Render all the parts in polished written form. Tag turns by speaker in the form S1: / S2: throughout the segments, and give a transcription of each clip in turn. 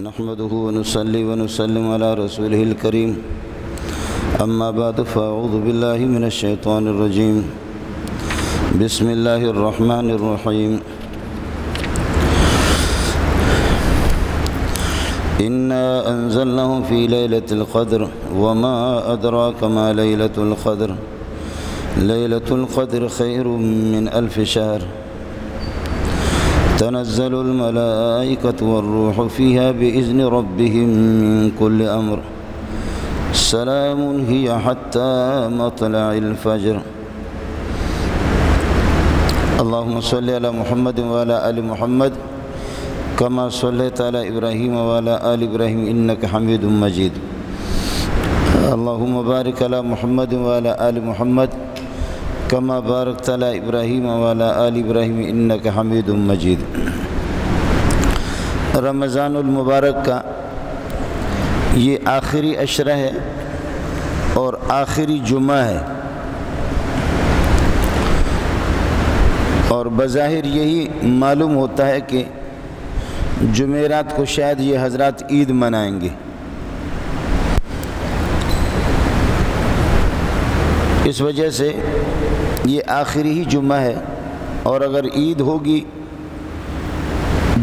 S1: نحمده ونصلي ونسلم على رسوله الكريم أما بعد فأعوذ بالله من الشيطان الرجيم بسم الله الرحمن الرحيم إنا أنزلناه في ليلة القدر وما أدراك ما ليلة القدر ليلة القدر خير من 1000 شهر تنزل الملائكة والروح فيها بإذن ربهم من كل أمر سلام هي حتى مطلع الفجر اللهم صل على محمد وعلى آل محمد كما صليت على إبراهيم وعلى آل إبراهيم إنك حميد مجيد اللهم بارك على محمد وعلى آل محمد كما باركت على إبراهيم وعلى آل إبراهيم إنك حميد مجيد رمضان المبارک کا یہ آخری عشرہ ہے اور آخری جمعہ ہے، اور بظاہر یہی معلوم ہوتا ہے کہ جمعرات کو شاید یہ حضرات عید منائیں گے۔ اس وجہ سے یہ آخری ہی جمعہ ہے، اور اگر عید ہوگی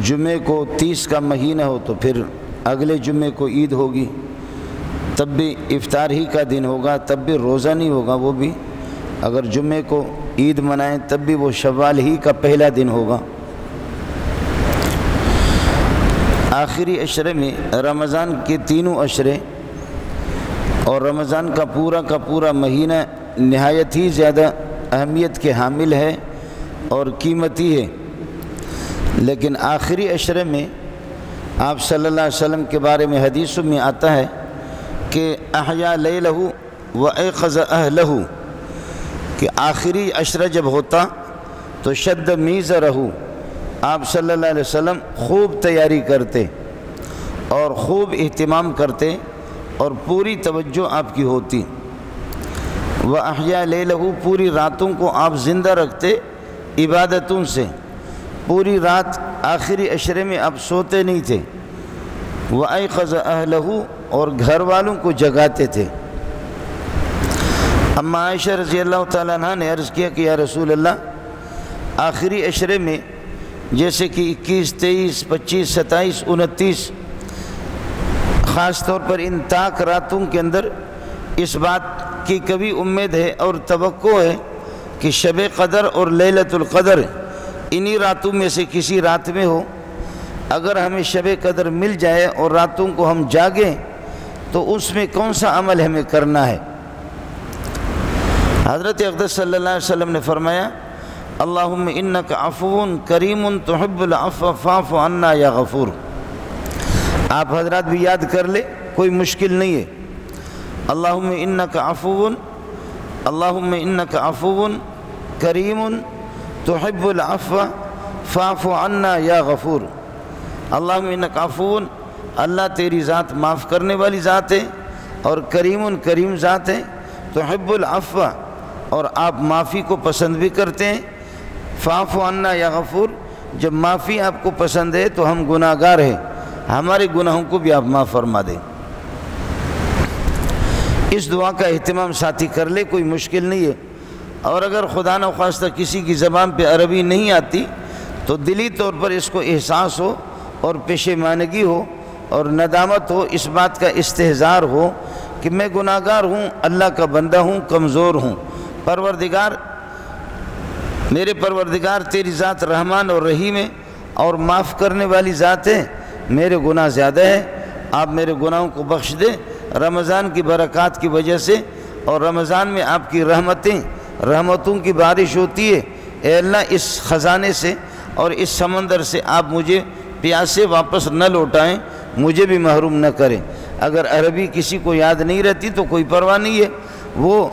S1: جمعے کو 30 کا مہینہ ہو تو پھر اگلے جمعے کو عید ہوگی، تب بھی افطار ہی کا دن ہوگا، تب بھی روزہ نہیں ہوگا، وہ بھی اگر جمعے کو عید منائیں تب بھی وہ شوال ہی کا پہلا دن ہوگا۔ آخری عشرے میں رمضان کے تینوں عشرے اور رمضان کا پورا مہینہ نہایت ہی زیادہ اہمیت کے حامل ہے اور قیمتی ہے، لیکن آخری عشرے میں آپ صلی اللہ علیہ وسلم کے بارے میں حدیثوں میں آتا ہے کہ احیا لیلہ و ایقظ اہلہ، کہ آخری عشرہ جب ہوتا تو شد میزرہ، آپ صلی اللہ علیہ وسلم خوب تیاری کرتے اور خوب اہتمام کرتے اور پوری توجہ آپ کی ہوتی۔ وَأَحْيَا لَيْلَهُ، پوری راتوں کو آپ زندہ رکھتے عبادتوں سے، پوری رات آخری عشرے میں آپ سوتے نہیں تھے۔ وَأَيْقَظَ أَهْلَهُ، اور گھر والوں کو جگاتے تھے۔ اما عائشہ رضی اللہ تعالیٰ عنہ نے عرض کیا کہ یا رسول اللہ، آخری عشرے میں جیسے کہ 21، 23، 25، 27، 29، خاص طور پر ان تاک راتوں کے اندر اس بات کی کبھی امید ہے اور توقع ہے کہ شب قدر اور لیلۃ القدر انہی راتوں میں سے کسی رات میں ہو۔ اگر ہمیں شب قدر مل جائے اور راتوں کو ہم جاگیں تو اس میں کون سا عمل ہمیں کرنا ہے؟ حضرت اقدس صلی اللہ علیہ وسلم نے فرمایا اللہم انک عفو کریم تحب العفو فاعف عنا یا غفور۔ آپ حضرات بھی یاد کر لیں، کوئی مشکل نہیں ہے۔ اللہم انک عفو کریم تحب العفو فاعف عنا یا غفور۔ اللہم انک عفو، اللہ تیری ذات معاف کرنے والی ذات ہے، اور کریم ذات ہے، تحب العفو، اور آپ معافی کو پسند بھی کرتے ہیں۔ فاعف عنا یا غفور، جب معافی آپ کو پسند ہے تو ہم گناہ گار ہیں، ہمارے گناہوں کو بھی آپ معاف فرما دیں۔ اس دعا کا اہتمام ساتھی کر لے، کوئی مشکل نہیں ہے۔ اور اگر خدا نخواستہ کسی کی زبان پہ عربی نہیں آتی تو دلی طور پر اس کو احساس ہو اور پشیمانگی ہو اور ندامت ہو، اس بات کا استحضار ہو کہ میں گناہ گار ہوں، اللہ کا بندہ ہوں، کمزور ہوں، میرے پروردگار تیری ذات رحمان اور رحیم ہے اور معاف کرنے والی ذات ہے، میرے گناہ زیادہ ہے، آپ میرے گناہوں کو بخش دیں رمضان کی برکات کی وجہ سے، اور رمضان میں آپ کی رحمتوں کی بارش ہوتی ہے۔ اے اللہ، اس خزانے سے اور اس سمندر سے آپ مجھے پیاسے واپس نہ لوٹائیں، مجھے بھی محروم نہ کریں۔ اگر عربی کسی کو یاد نہیں رہتی تو کوئی پرواہ نہیں ہے، وہ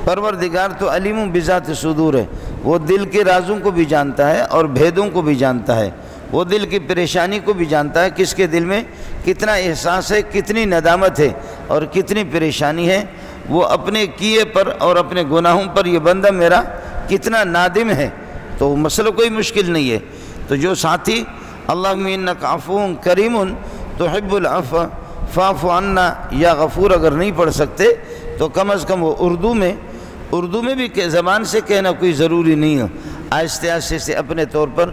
S1: پروردگار تو علیم بذات صدور ہے، وہ دل کے رازوں کو بھی جانتا ہے اور بھیدوں کو بھی جانتا ہے، وہ دل کی پریشانی کو بھی جانتا ہے، کس کے دل میں کتنا احساس ہے، کتنی ندامت ہے اور کتنی پریشانی ہے۔ وہ اپنے کیے پر اور اپنے گناہوں پر یہ بندہ میرا کتنا نادم ہے، تو مسئلہ کوئی مشکل نہیں ہے۔ تو جو ساتھی اللہم انک عفو کریم تحب العفو فاعف عنا یا غفور اگر نہیں پڑھ سکتے تو کم از کم وہ اردو میں بھی کہ زبان سے کہنا کوئی ضروری نہیں ہے، آہستہ آہستہ سے اپنے طور پر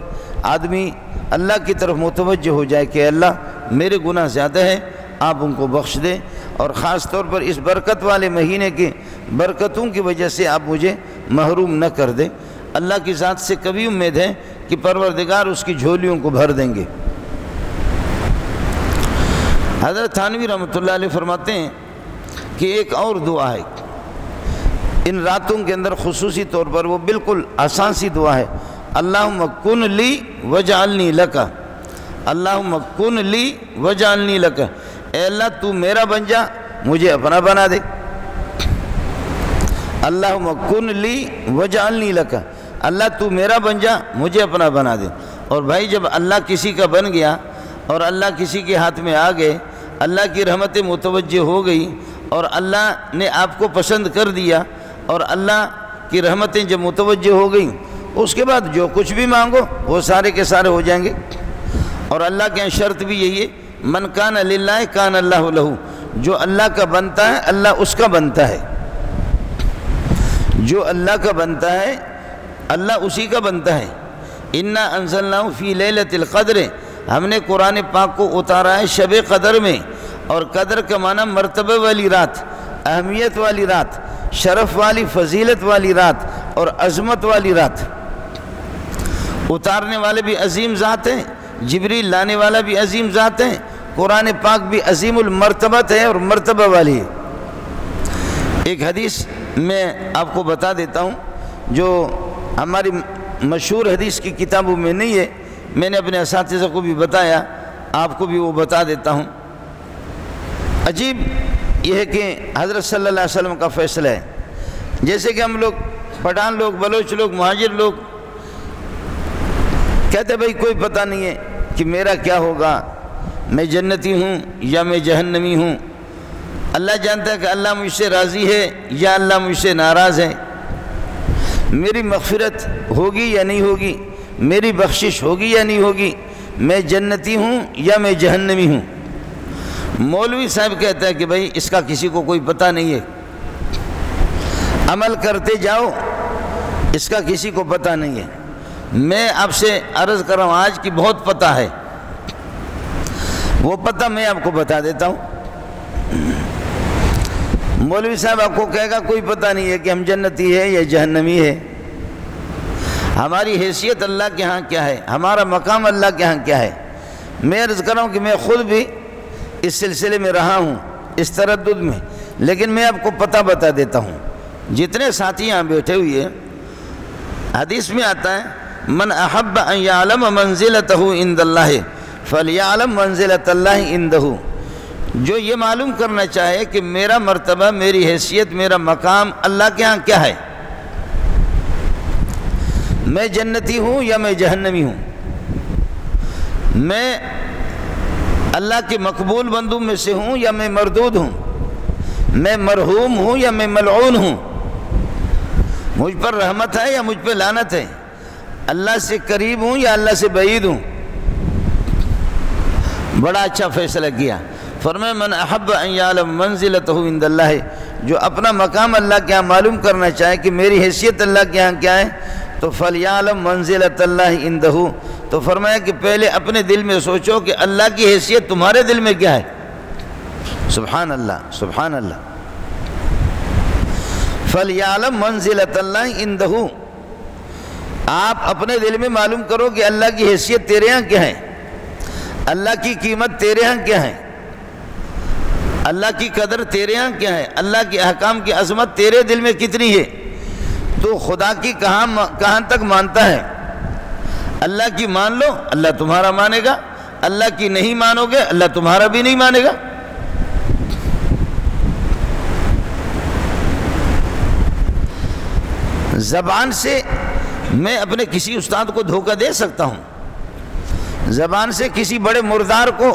S1: آدمی اللہ کی طرف متوجہ ہو جائے کہ اللہ میرے گناہ زیادہ ہیں، آپ ان کو بخش دیں، اور خاص طور پر اس برکت والے مہینے کی برکتوں کی وجہ سے آپ مجھے محروم نہ کر دیں۔ اللہ کی ذات سے کبھی امید ہے کہ پروردگار اس کی جھولیوں کو بھر دیں گے۔ حضرت تھانوی رحمۃ اللہ علیہ فرماتے ہیں کہ ایک اور دعا ہے ان راتوں کے اندر خصوصی طور پر، وہ بالکل آسان سی دعا ہے، اللہم کن لی وجعلنی لکا، اللہم کن لی وجعلنی لکا، اے اللہ تو میرا بن جا مجھے اپنا بنا دے، اللہم کن لی وجعلنی لکا، اللہ تو میرا بن جا مجھے اپنا بنا دے۔ اور بھائی جب اللہ کسی کا بن گیا اور اللہ کسی کے ہاتھ میں آ گئے، اللہ کی رحمتیں متوجہ ہو گئی اور اللہ نے آپ کو پسند کر دیا اور اللہ کی رحمتیں جب متوجہ ہو گئیں، اس کے بعد جو کچھ بھی مانگو وہ سارے کے سارے ہو جائیں گے۔ اور اللہ کے یہاں شرط بھی یہی ہے، من کان للہ کان اللہ لہ، جو اللہ کا بنتا ہے اللہ اس کا بنتا ہے، جو اللہ کا بنتا ہے اللہ اسی کا بنتا ہے۔ انا انزلناہ فی لیلۃ القدر، ہم نے قرآن پاک کو اتارا ہے شب قدر میں، اور قدر کا معنی مرتبہ والی رات، اہمیت والی رات، شرف والی فضیلت والی رات اور عظمت والی رات۔ اتارنے والے بھی عظیم ذات ہیں، جبریل لانے والا بھی عظیم ذات ہے، قرآن پاک بھی عظیم المرتبت ہے اور مرتبہ والی ہے۔ ایک حدیث میں آپ کو بتا دیتا ہوں جو ہماری مشہور حدیث کی کتابوں میں نہیں ہے، میں نے اپنے اساتذہ کو بھی بتایا، آپ کو بھی وہ بتا دیتا ہوں۔ عجیب یہ ہے کہ حضرت صلی اللہ علیہ وسلم کا فیصلہ ہے، جیسے کہ ہم لوگ پٹھان لوگ، بلوچ لوگ، مہاجر لوگ کہتے بھائی کوئی پتہ نہیں ہے کہ میرا کیا ہوگا، میں جنتی ہوں یا میں جہنمی ہوں، اللہ جانتا ہے کہ اللہ مجھ سے راضی ہے یا اللہ مجھ سے ناراض ہے، میری مغفرت ہوگی یا نہیں ہوگی، میری بخشش ہوگی یا نہیں ہوگی، میں جنتی ہوں یا میں جہنمی ہوں۔ مولوی صاحب کہتا ہے کہ بھائی اس کا کسی کو کوئی پتہ نہیں ہے، عمل کرتے جاؤ، اس کا کسی کو پتہ نہیں ہے۔ میں آپ سے عرض کر رہا ہوں آج کی بہت پتہ ہے، وہ پتہ میں آپ کو بتا دیتا ہوں۔ مولوی صاحب آپ کو کہے گا کوئی پتہ نہیں ہے کہ ہم جنتی ہے یا جہنمی ہے، ہماری حیثیت اللہ کے ہاں کیا ہے، ہمارا مقام اللہ کے ہاں کیا ہے۔ میں عرض کر رہا ہوں کہ میں خود بھی اس سلسلے میں رہا ہوں، اس تردد میں، لیکن میں آپ کو پتہ بتا دیتا ہوں۔ جتنے ساتھی یہاں بیٹھے ہوئے، حدیث میں آتا ہے من احب ان یعلم منزلتہ عند اللہ فلیعلم منزلۃ اللہ عندہ، جو یہ معلوم کرنا چاہے کہ میرا مرتبہ، میری حیثیت، میرا مقام اللہ کے ہاں کیا ہے، میں جنتی ہوں یا میں جہنمی ہوں، میں اللہ کے مقبول بندوں میں سے ہوں یا میں مردود ہوں، میں مرحوم ہوں یا میں ملعون ہوں، مجھ پر رحمت ہے یا مجھ پہ لعنت ہے، اللہ سے قریب ہوں یا اللہ سے بعید ہوں۔ بڑا اچھا فیصلہ کیا، فرمایا من احب ان یعلم منزلتہ عند اللہ، جو اپنا مقام اللہ کے ہاں معلوم کرنا چاہے کہ میری حیثیت اللہ کے ہاں کیا ہے، تو فلیعلم منزلۃ اللہ عندہ، تو فرمایا کہ پہلے اپنے دل میں سوچو کہ اللہ کی حیثیت تمہارے دل میں کیا ہے۔ سبحان اللہ، سبحان اللہ۔ فلیعلم منزلۃ اللہ عندہ، آپ اپنے دل میں معلوم کرو کہ اللہ کی حیثیت تیرے ہاں کیا ہے، اللہ کی قیمت تیرے ہاں کیا ہے، اللہ کی قدر تیرے ہاں کیا ہے، اللہ کے احکام کی عظمت تیرے دل میں کتنی ہے، تو خدا کی کہاں تک مانتا ہے۔ اللہ کی مان لو، اللہ تمہارا مانے گا، اللہ کی نہیں مانو گے، اللہ تمہارا بھی نہیں مانے گا۔ زبان سے میں اپنے کسی استاد کو دھوکہ دے سکتا ہوں، زبان سے کسی بڑے مردار کو،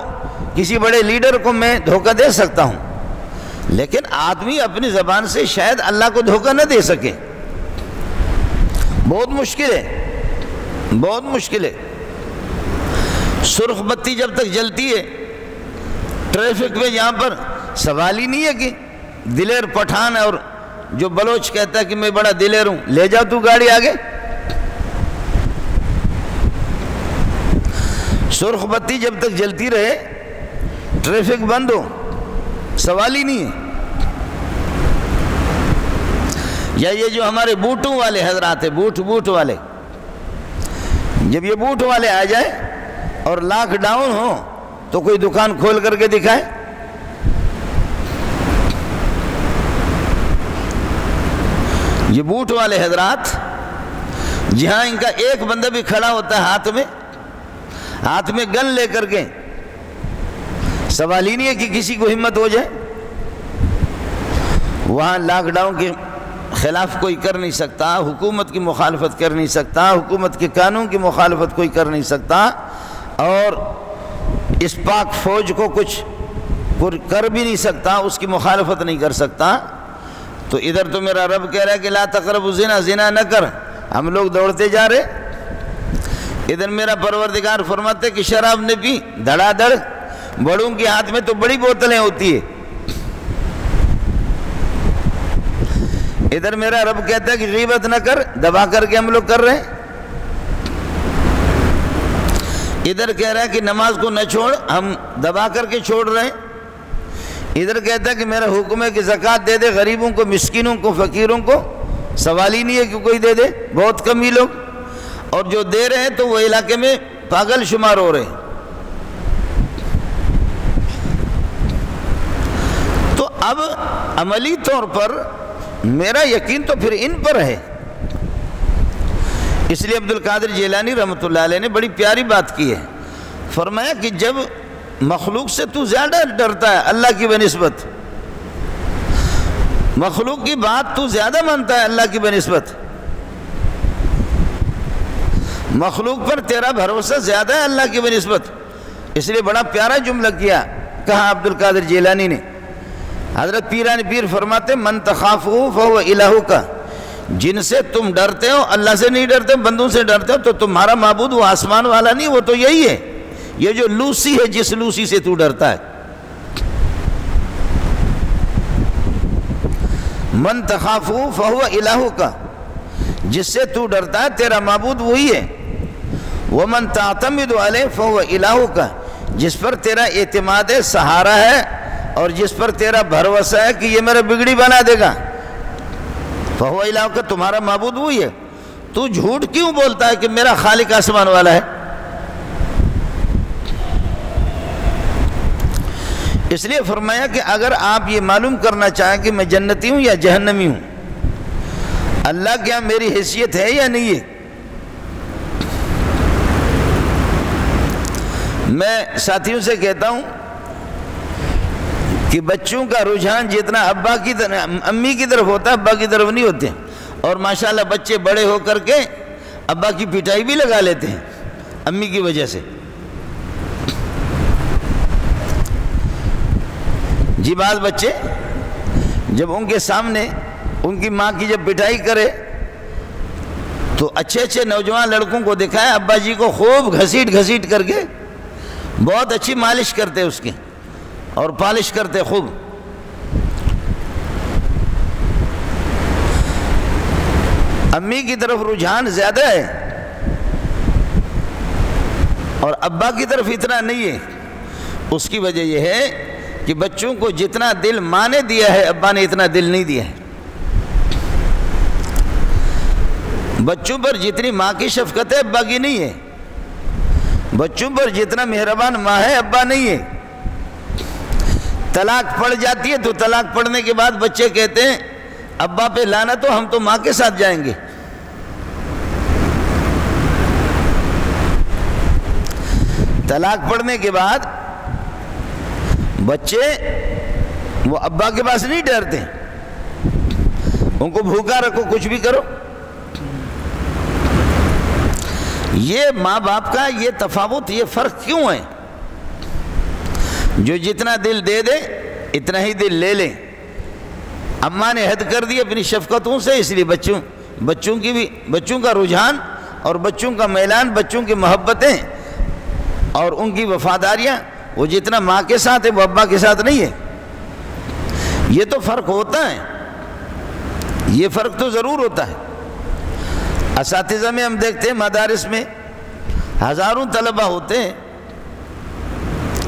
S1: کسی بڑے لیڈر کو میں دھوکہ دے سکتا ہوں، لیکن آدمی اپنی زبان سے شاید اللہ کو دھوکہ نہ دے سکے۔ بہت مشکل ہے، بہت مشکل ہے۔ سرخ بتی جب تک جلتی ہے ٹریفک پہ یہاں پر سوال ہی نہیں ہے کہ دلیر پٹھان اور جو بلوچ کہتا ہے کہ میں بڑا دلیر ہوں، لے جاؤ تو گاڑی آگے. سرخ بتی جب تک جلتی رہے، ٹریفک بند ہو، سوال ہی نہیں ہے. یا یہ جو ہمارے بوٹوں والے حضرات ہیں، بوٹ والے، جب یہ بوٹ والے آ جائے اور لاک ڈاؤن ہو تو کوئی دکان کھول کر کے دکھائے. یہ بوٹ والے حضرات جہاں ان کا ایک بندہ بھی کھڑا ہوتا ہے ہاتھ میں گن لے کر کے، سوال ہی نہیں ہے کہ کسی کو ہمت ہو جائے. وہاں لاک ڈاؤن کے خلاف کوئی کر نہیں سکتا، حکومت کی مخالفت کر نہیں سکتا، حکومت کے قانون کی مخالفت کوئی کر نہیں سکتا، اور اس پاک فوج کو کچھ کر بھی نہیں سکتا، اس کی مخالفت نہیں کر سکتا. تو ادھر تو میرا رب کہہ رہا ہے کہ لا تقربوا الزنا، زنا نہ کر، ہم لوگ دوڑتے جا رہے. ادھر میرا پروردگار فرماتے کہ شراب نے پی دھڑا دھڑ، بڑوں کے ہاتھ میں تو بڑی بوتلیں ہوتی ہے. ادھر میرا رب کہتا ہے کہ غیبت نہ کر، دبا کر کے ہم لوگ کر رہے ہیں. ادھر کہہ رہا ہے کہ نماز کو نہ چھوڑ، ہم دبا کر کے چھوڑ رہے ہیں. ادھر کہتا ہے کہ میرا حکم ہے کہ زکوٰۃ دے دے غریبوں کو، مسکینوں کو، فقیروں کو. سوال ہی نہیں ہے کہ کوئی دے دے، بہت کم ہی لوگ، اور جو دے رہے ہیں تو وہ علاقے میں پاگل شمار ہو رہے ہیں. تو اب عملی طور پر میرا یقین تو پھر ان پر ہے. اس لیے عبد القادر جیلانی رحمۃ اللہ علیہ نے بڑی پیاری بات کی ہے. فرمایا کہ جب مخلوق سے تو زیادہ ڈرتا ہے اللہ کی بنسبت، مخلوق کی بات تو زیادہ مانتا ہے اللہ کی بنسبت، مخلوق پر تیرا بھروسہ زیادہ ہے اللہ کی بنسبت. اس لیے بڑا پیارا جملہ کہا عبد القادر جیلانی نے. حضرت پیران پیر فرماتے من تخافہ فہو الہک، جن سے تم ڈرتے ہو، اللہ سے نہیں ڈرتے، بندوں سے ڈرتے ہو، تو تمہارا معبود وہ آسمان والا نہیں، وہ تو یہی ہے، یہ جو لوسی ہے جس لوسی سے تو ڈرتا ہے. من تخافہ فہو الہک، جس سے تو ڈرتا ہے تیرا معبود وہی ہے. ومن تعتمد علیہ فہو الہک، جس پر تیرا اعتماد سہارا ہے اور جس پر تیرا بھروسہ ہے کہ یہ میرا بگڑی بنا دے گا، فہو الہک، تمہارا معبود وہی ہے. تو جھوٹ کیوں بولتا ہے کہ میرا خالق آسمان والا ہے؟ اس لیے فرمایا کہ اگر آپ یہ معلوم کرنا چاہیں کہ میں جنتی ہوں یا جہنمی ہوں، اللہ کیا میری حیثیت ہے یا نہیں ہے. میں ساتھیوں سے کہتا ہوں کہ بچوں کا رجحان جتنا ابا کی طرف، امی کی طرف ہوتا ہے، ابا کی طرف نہیں ہوتے. اور ماشاءاللہ بچے بڑے ہو کر کے ابا کی پٹائی بھی لگا لیتے ہیں امی کی وجہ سے. جی بعض بچے جب ان کے سامنے ان کی ماں کی جب پٹائی کرے تو اچھے نوجوان لڑکوں کو دکھائے ابا جی کو خوب گھسیٹ کر کے بہت اچھی مالش کرتے اس کی اور پالش کرتے خوب. امی کی طرف رجحان زیادہ ہے اور ابا کی طرف اتنا نہیں ہے. اس کی وجہ یہ ہے کہ بچوں کو جتنا دل ماں نے دیا ہے ابا نے اتنا دل نہیں دیا ہے. بچوں پر جتنی ماں کی شفقت ہے ابا کی نہیں ہے. بچوں پر جتنا مہربان ماں ہے ابا نہیں ہے. طلاق پڑ جاتی ہے تو طلاق پڑنے کے بعد بچے کہتے ہیں ابا پہ لعنت ہو، ہم تو ماں کے ساتھ جائیں گے. طلاق پڑنے کے بعد بچے وہ ابا کے پاس نہیں ڈرتے، ان کو بھوکا رکھو، کچھ بھی کرو. یہ ماں باپ کا یہ تفاوت، یہ فرق کیوں ہے؟ جو جتنا دل دے دے اتنا ہی دل لے لے. اماں نے حد کر دی اپنی شفقتوں سے، اس لیے بچوں کا رجحان اور بچوں کا میلان، بچوں کی محبتیں اور ان کی وفاداریاں وہ جتنا ماں کے ساتھ ہے وہ ابا کے ساتھ نہیں ہے۔ یہ تو فرق ہوتا ہے، یہ فرق تو ضرور ہوتا ہے۔ اساتذہ میں ہم دیکھتے ہیں مدارس میں ہزاروں طلبہ ہوتے ہیں،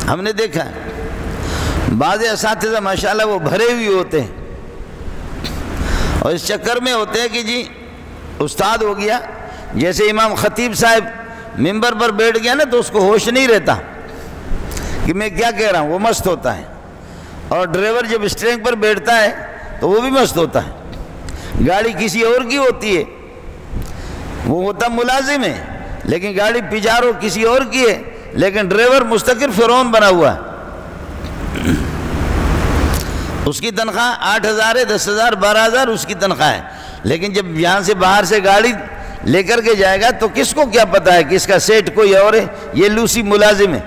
S1: ہم نے دیکھا ہے بعض اساتذہ ماشاءاللہ وہ بھرے ہوئے ہوتے ہیں، اور اس چکر میں ہوتے ہیں کہ جی استاد ہو گیا، جیسے امام خطیب صاحب ممبر پر بیٹھ گیا نا تو اس کو ہوش نہیں رہتا کہ میں کیا کہہ رہا ہوں، وہ مست ہوتا ہے۔ اور ڈرائیور جب اسٹیئرنگ پر بیٹھتا ہے تو وہ بھی مست ہوتا ہے۔ گاڑی کسی اور کی ہوتی ہے، وہ ہوتا ملازم ہے، لیکن گاڑی پجارو کسی اور کی ہے، لیکن ڈرائیور مستقل فرعون بنا ہوا ہے۔ اس کی تنخواہ 8,000 ہے، 10,000 12,000 اس کی تنخواہ ہے، لیکن جب یہاں سے باہر سے گاڑی لے کر کے جائے گا تو کس کو کیا پتا ہے کہ اس کا سیٹ کوئی اور ہے، یہ لوسی ملازم ہے۔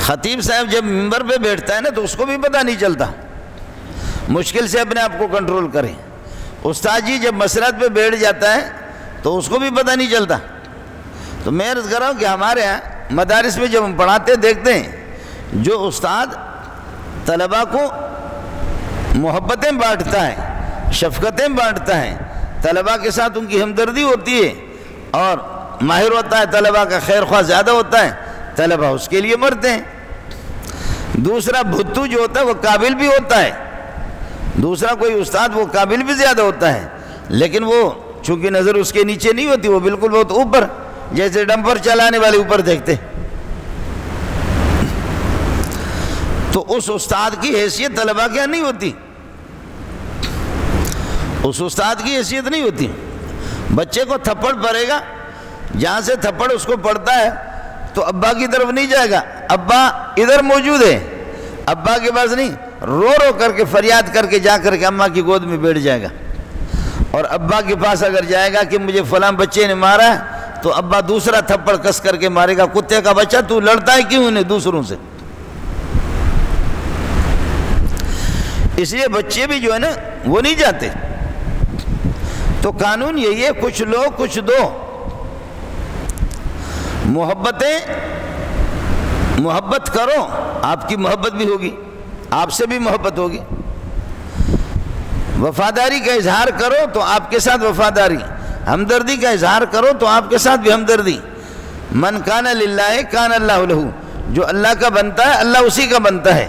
S1: خطیب صاحب جب ممبر پہ بیٹھتا ہے نا تو اس کو بھی پتہ نہیں چلتا، مشکل سے اپنے آپ کو کنٹرول کریں۔ استاد جی جب مسرت پہ بیٹھ جاتا ہے تو اس کو بھی پتہ نہیں چلتا۔ تو میں عرض کر رہا ہوں کہ ہمارے ہاں مدارس میں جب ہم پڑھاتے دیکھتے ہیں، جو استاد طلبہ کو محبتیں بانٹتا ہے، شفقتیں بانٹتا ہے، طلبہ کے ساتھ ان کی ہمدردی ہوتی ہے اور ماہر ہوتا ہے، طلبہ کا خیر خواہ زیادہ ہوتا ہے، طلبہ اس کے لیے مرتے ہیں۔ دوسرا بھتو جو ہوتا ہے وہ قابل بھی ہوتا ہے، دوسرا کوئی استاد وہ قابل بھی زیادہ ہوتا ہے، لیکن وہ چونکہ نظر اس کے نیچے نہیں ہوتی، وہ بالکل بہت اوپر، جیسے ڈمپر چلانے والے اوپر دیکھتے، تو اس استاد کی حیثیت طلبہ کیا نہیں ہوتی، اس استاد کی حیثیت نہیں ہوتی۔ بچے کو تھپڑ پڑے گا، جہاں سے تھپڑ اس کو پڑتا ہے تو ابا کی طرف نہیں جائے گا، ابا ادھر موجود ہے، ابا کے پاس نہیں، رو رو کر کے فریاد کر کے جا کر کے اماں کی گود میں بیٹھ جائے گا۔ اور ابا کے پاس اگر جائے گا کہ مجھے فلاں بچے نے مارا ہے تو ابا دوسرا تھپڑ کس کر کے مارے گا، کتے کا بچہ تو لڑتا ہے کیوں انہیں دوسروں سے۔ اس لیے بچے بھی جو ہے نا وہ نہیں جاتے۔ تو قانون یہی ہے، کچھ لو کچھ دو، محبت کرو، آپ کی محبت بھی ہوگی، آپ سے بھی محبت ہوگی۔ وفاداری کا اظہار کرو تو آپ کے ساتھ وفاداری، ہمدردی کا اظہار کرو تو آپ کے ساتھ بھی ہمدردی۔ من کان للہ کان اللہ لہ، جو اللہ کا بنتا ہے اللہ اسی کا بنتا ہے۔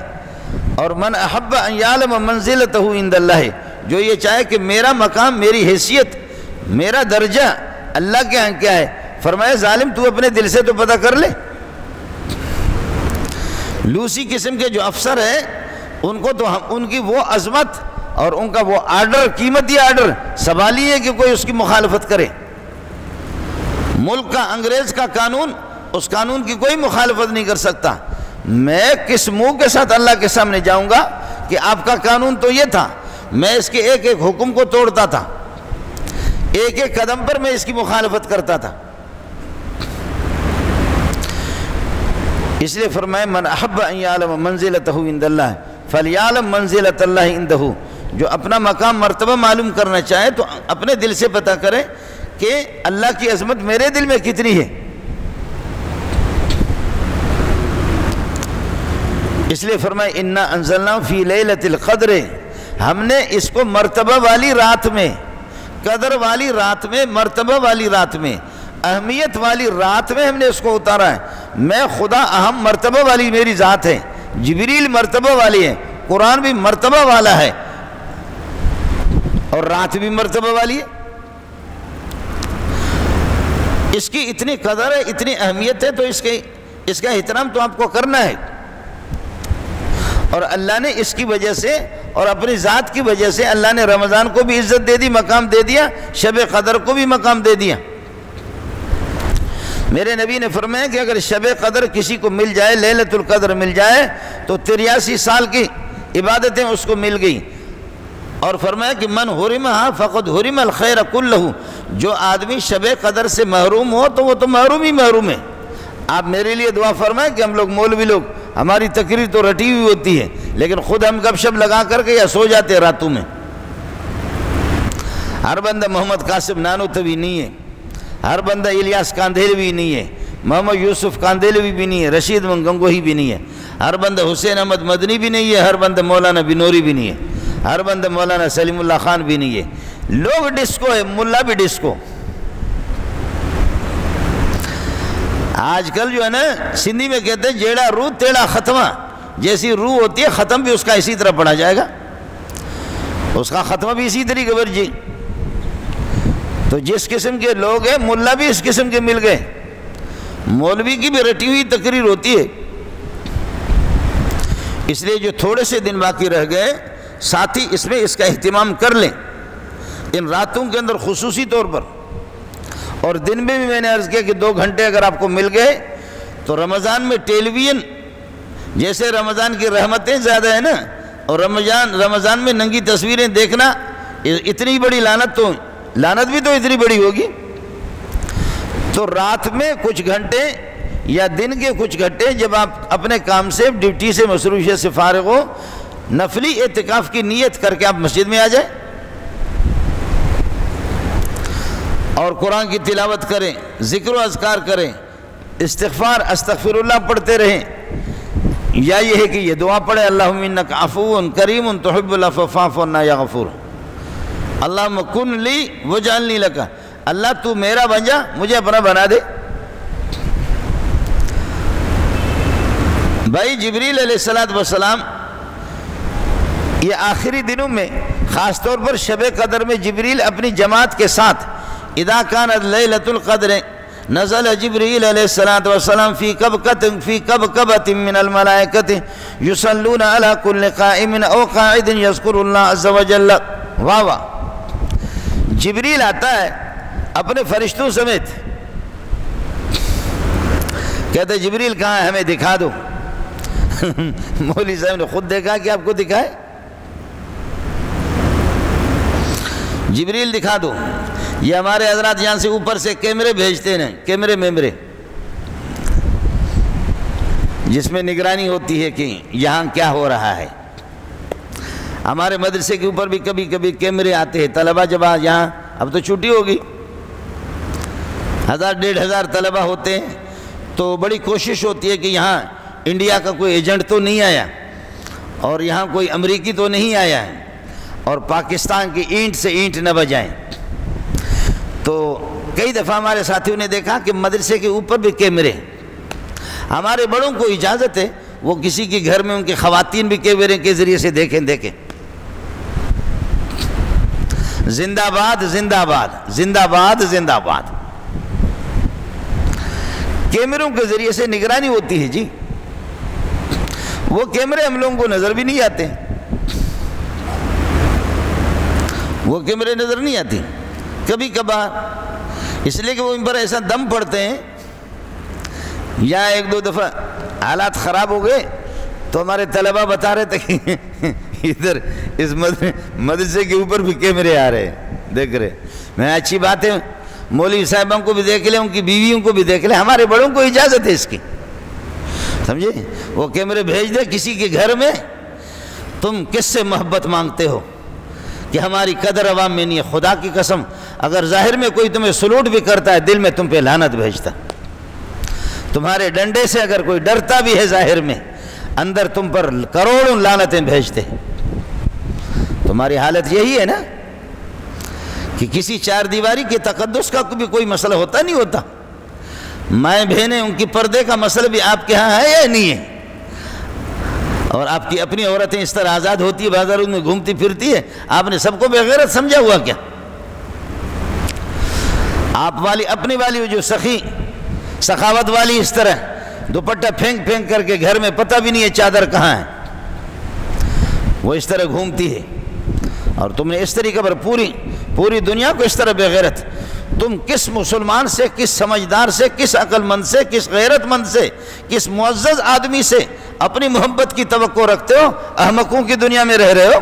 S1: اور من احب ان یعلم منزلتہ عند اللہ، جو یہ چاہے کہ میرا مقام، میری حیثیت، میرا درجہ اللہ کے ہاں کیا ہے، فرمایا ظالم تو اپنے دل سے تو پتہ کر لے۔ لوسی قسم کے جو افسر ہیں ان کو تو ان کی وہ عظمت اور ان کا وہ آرڈر، قیمتی آرڈر، سوال ہی ہے کہ کوئی اس کی مخالفت کرے۔ ملک کا انگریز کا قانون، اس قانون کی کوئی مخالفت نہیں کر سکتا۔ میں کس منہ کے ساتھ اللہ کے سامنے جاؤں گا کہ آپ کا قانون تو یہ تھا، میں اس کے ایک ایک حکم کو توڑتا تھا، ایک ایک قدم پر میں اس کی مخالفت کرتا تھا۔ اس لیے فرمائے من احب ان یعلم منزلتہ عند اللہ فلیعلم منزلۃ اللہ عندہ، جو اپنا مقام مرتبہ معلوم کرنا چاہے تو اپنے دل سے پتہ کرے کہ اللہ کی عظمت میرے دل میں کتنی ہے۔ اس لیے فرمائے انا انزلناہ فی لیلۃ القدر، ہم نے اس کو مرتبہ والی رات میں، قدر والی رات میں، مرتبہ والی رات میں، اہمیت والی رات میں ہم نے اس کو اتارا ہے۔ میں خدا اہم مرتبہ والی میری ذات ہے، جبریل مرتبہ والی ہے، قرآن بھی مرتبہ والا ہے، اور رات بھی مرتبہ والی ہے۔ اس کی اتنی قدر ہے، اتنی اہمیت ہے، تو اس کا احترام تو آپ کو کرنا ہے۔ اور اللہ نے اس کی وجہ سے اور اپنی ذات کی وجہ سے اللہ نے رمضان کو بھی عزت دے دی، مقام دے دیا، شب قدر کو بھی مقام دے دیا۔ میرے نبی نے فرمایا کہ اگر شب قدر کسی کو مل جائے، لیلۃ القدر مل جائے، تو 83 سال کی عبادتیں اس کو مل گئی۔ اور فرمایا کہ من حرمھا فقد حرم الخیر کلہ، جو آدمی شب قدر سے محروم ہو تو وہ تو محروم ہی محروم ہے۔ آپ میرے لیے دعا فرمائیں کہ ہم لوگ مولوی لوگ، ہماری تقریر تو رٹی ہوئی ہوتی ہے، لیکن خود ہم گپ شپ لگا کر کے یا سو جاتے ہیں راتوں میں۔ ہر بندہ محمد قاسم نانوتوی نہیں ہے، ہر بندہ الیاس کاندھیلوی نہیں ہے، محمد یوسف کاندھیلوی بھی نہیں ہے، رشید گنگوہی بھی نہیں ہے، ہر بندہ حسین احمد مدنی بھی نہیں ہے، ہر بندہ مولانا بنوری بھی نہیں ہے، ہر بندہ مولانا سلیم اللہ خان بھی نہیں ہے۔ لوگ ڈسکو ہے، ملا بھی ڈسکو۔ آج کل جو ہے نا سندھی میں کہتے ہیں جیڑا روح تیڑا ختمہ، جیسی روح ہوتی ہے ختم بھی اس کا اسی طرح پڑھا جائے گا، اس کا ختمہ بھی اسی طریقے پر جی۔ تو جس قسم کے لوگ ہیں ملا بھی اس قسم کے مل گئے، مولوی کی بھی رٹی ہوئی تقریر ہوتی ہے۔ اس لیے جو تھوڑے سے دن باقی رہ گئے ساتھی اس میں اس کا اہتمام کر لیں، ان راتوں کے اندر خصوصی طور پر، اور دن میں بھی میں نے عرض کیا کہ 2 گھنٹے اگر آپ کو مل گئے تو رمضان میں ٹیلی ویژن جیسے رمضان کی رحمتیں زیادہ ہیں نا، اور رمضان میں ننگی تصویریں دیکھنا اتنی بڑی لعنت بھی تو اتنی بڑی ہوگی۔ تو رات میں کچھ گھنٹے یا دن کے کچھ گھنٹے جب آپ اپنے کام سے ڈیوٹی سے مصروفیت سے فارغ ہو، نفلی اعتکاف کی نیت کر کے آپ مسجد میں آ جائیں اور قرآن کی تلاوت کریں، ذکر و اذکار کریں، استغفار استغفر اللہ پڑھتے رہیں، یا یہ ہے کہ یہ دعا پڑھیں اللہم انک عفو کریم تحب العفو فاعف عنا یا غفور، اللہم کن لی وجعلنی لک، اللہ تو میرا بن جا مجھے اپنا بنا دے۔ بھائی جبریل علیہ السلام یہ آخری دنوں میں خاص طور پر شب قدر میں جبریل اپنی جماعت کے ساتھ اذا کانت لیلۃ القدر نزل جبریل علیہ السلام فی کبکبۃ من الملائکۃ یصلون علی کل قائم او قاعد یذکر اللہ عز وجل۔ واہ واہ، جبریل آتا ہے اپنے فرشتوں سمیت، کہتے جبریل کہاں ہے ہمیں دکھا دو۔ مولوی صاحب نے خود دیکھا کہ آپ کو دکھائے، جبریل دکھا دو۔ یہ ہمارے حضرات یہاں سے اوپر سے کیمرے بھیجتے ہیں، کیمرے میمرے جس میں نگرانی ہوتی ہے کہ یہاں کیا ہو رہا ہے۔ ہمارے مدرسے کے اوپر بھی کبھی کبھی کیمرے آتے ہیں، طلبہ جب یہاں اب تو چھٹی ہوگی، 1000-1500 طلبہ ہوتے ہیں، تو بڑی کوشش ہوتی ہے کہ یہاں انڈیا کا کوئی ایجنٹ تو نہیں آیا اور یہاں کوئی امریکی تو نہیں آیا ہے اور پاکستان کی اینٹ سے اینٹ نہ بجائیں۔ تو کئی دفعہ ہمارے ساتھیوں نے دیکھا کہ مدرسے کے اوپر بھی کیمرے، ہمارے بڑوں کو اجازت ہے وہ کسی کے گھر میں ان کی خواتین بھی کیمرے کے ذریعے سے دیکھیں۔ زندہ باد زندہ باد زندہ باد زندہ باد، کیمروں کے ذریعے سے نگرانی ہوتی ہے جی۔ وہ کیمرے ہم لوگوں کو نظر بھی نہیں آتے، وہ کیمرے نظر نہیں آتی کبھی کبھار، اس لیے کہ وہ ان پر ایسا دم پڑتے ہیں۔ یا 1-2 دفعہ حالات خراب ہو گئے تو ہمارے طلبہ بتا رہے تھے کہ ادھر اس مدرسے کے اوپر بھی کیمرے آ رہے ہیں، دیکھ رہے۔ میں اچھی بات ہے، مولوی صاحبوں کو بھی دیکھ لیں، ان کی بیویوں کو بھی دیکھ لیں، ہمارے بڑوں کو اجازت ہے اس کی، سمجھے؟ وہ کیمرے بھیج دے کسی کے گھر میں، تم کس سے محبت مانگتے ہو کہ ہماری قدر عوام میں نہیں ہے؟ خدا کی قسم اگر ظاہر میں کوئی تمہیں سلوٹ بھی کرتا ہے، دل میں تم پہ لعنت بھیجتا، تمہارے ڈنڈے سے اگر کوئی ڈرتا بھی ہے ظاہر میں، اندر تم پر کروڑوں لعنتیں بھیجتے۔ تمہاری حالت یہی ہے نا کہ کسی 4 دیواری کے تقدس کا بھی کوئی مسئلہ ہوتا نہیں ہوتا، مائیں بہنیں ان کی پردے کا مسئلہ بھی آپ کے ہاں ہے یا نہیں ہے؟ اور آپ کی اپنی عورتیں اس طرح آزاد ہوتی ہے، بازاروں میں گھومتی پھرتی ہے، آپ نے سب کو بے غیرت سمجھا ہوا کیا؟ آپ والی اپنی والی جو سخاوت والی اس طرح دوپٹہ پھینک پھینک کر کے گھر میں پتہ بھی نہیں ہے چادر کہاں ہے، وہ اس طرح گھومتی ہے، اور تم نے اس طریقے پر پوری دنیا کو اس طرح بے غیرت۔ تم کس مسلمان سے، کس سمجھدار سے، کس عقل مند سے، کس غیرت مند سے، کس معزز آدمی سے اپنی محبت کی توقع رکھتے ہو؟ احمقوں کی دنیا میں رہ رہے ہو،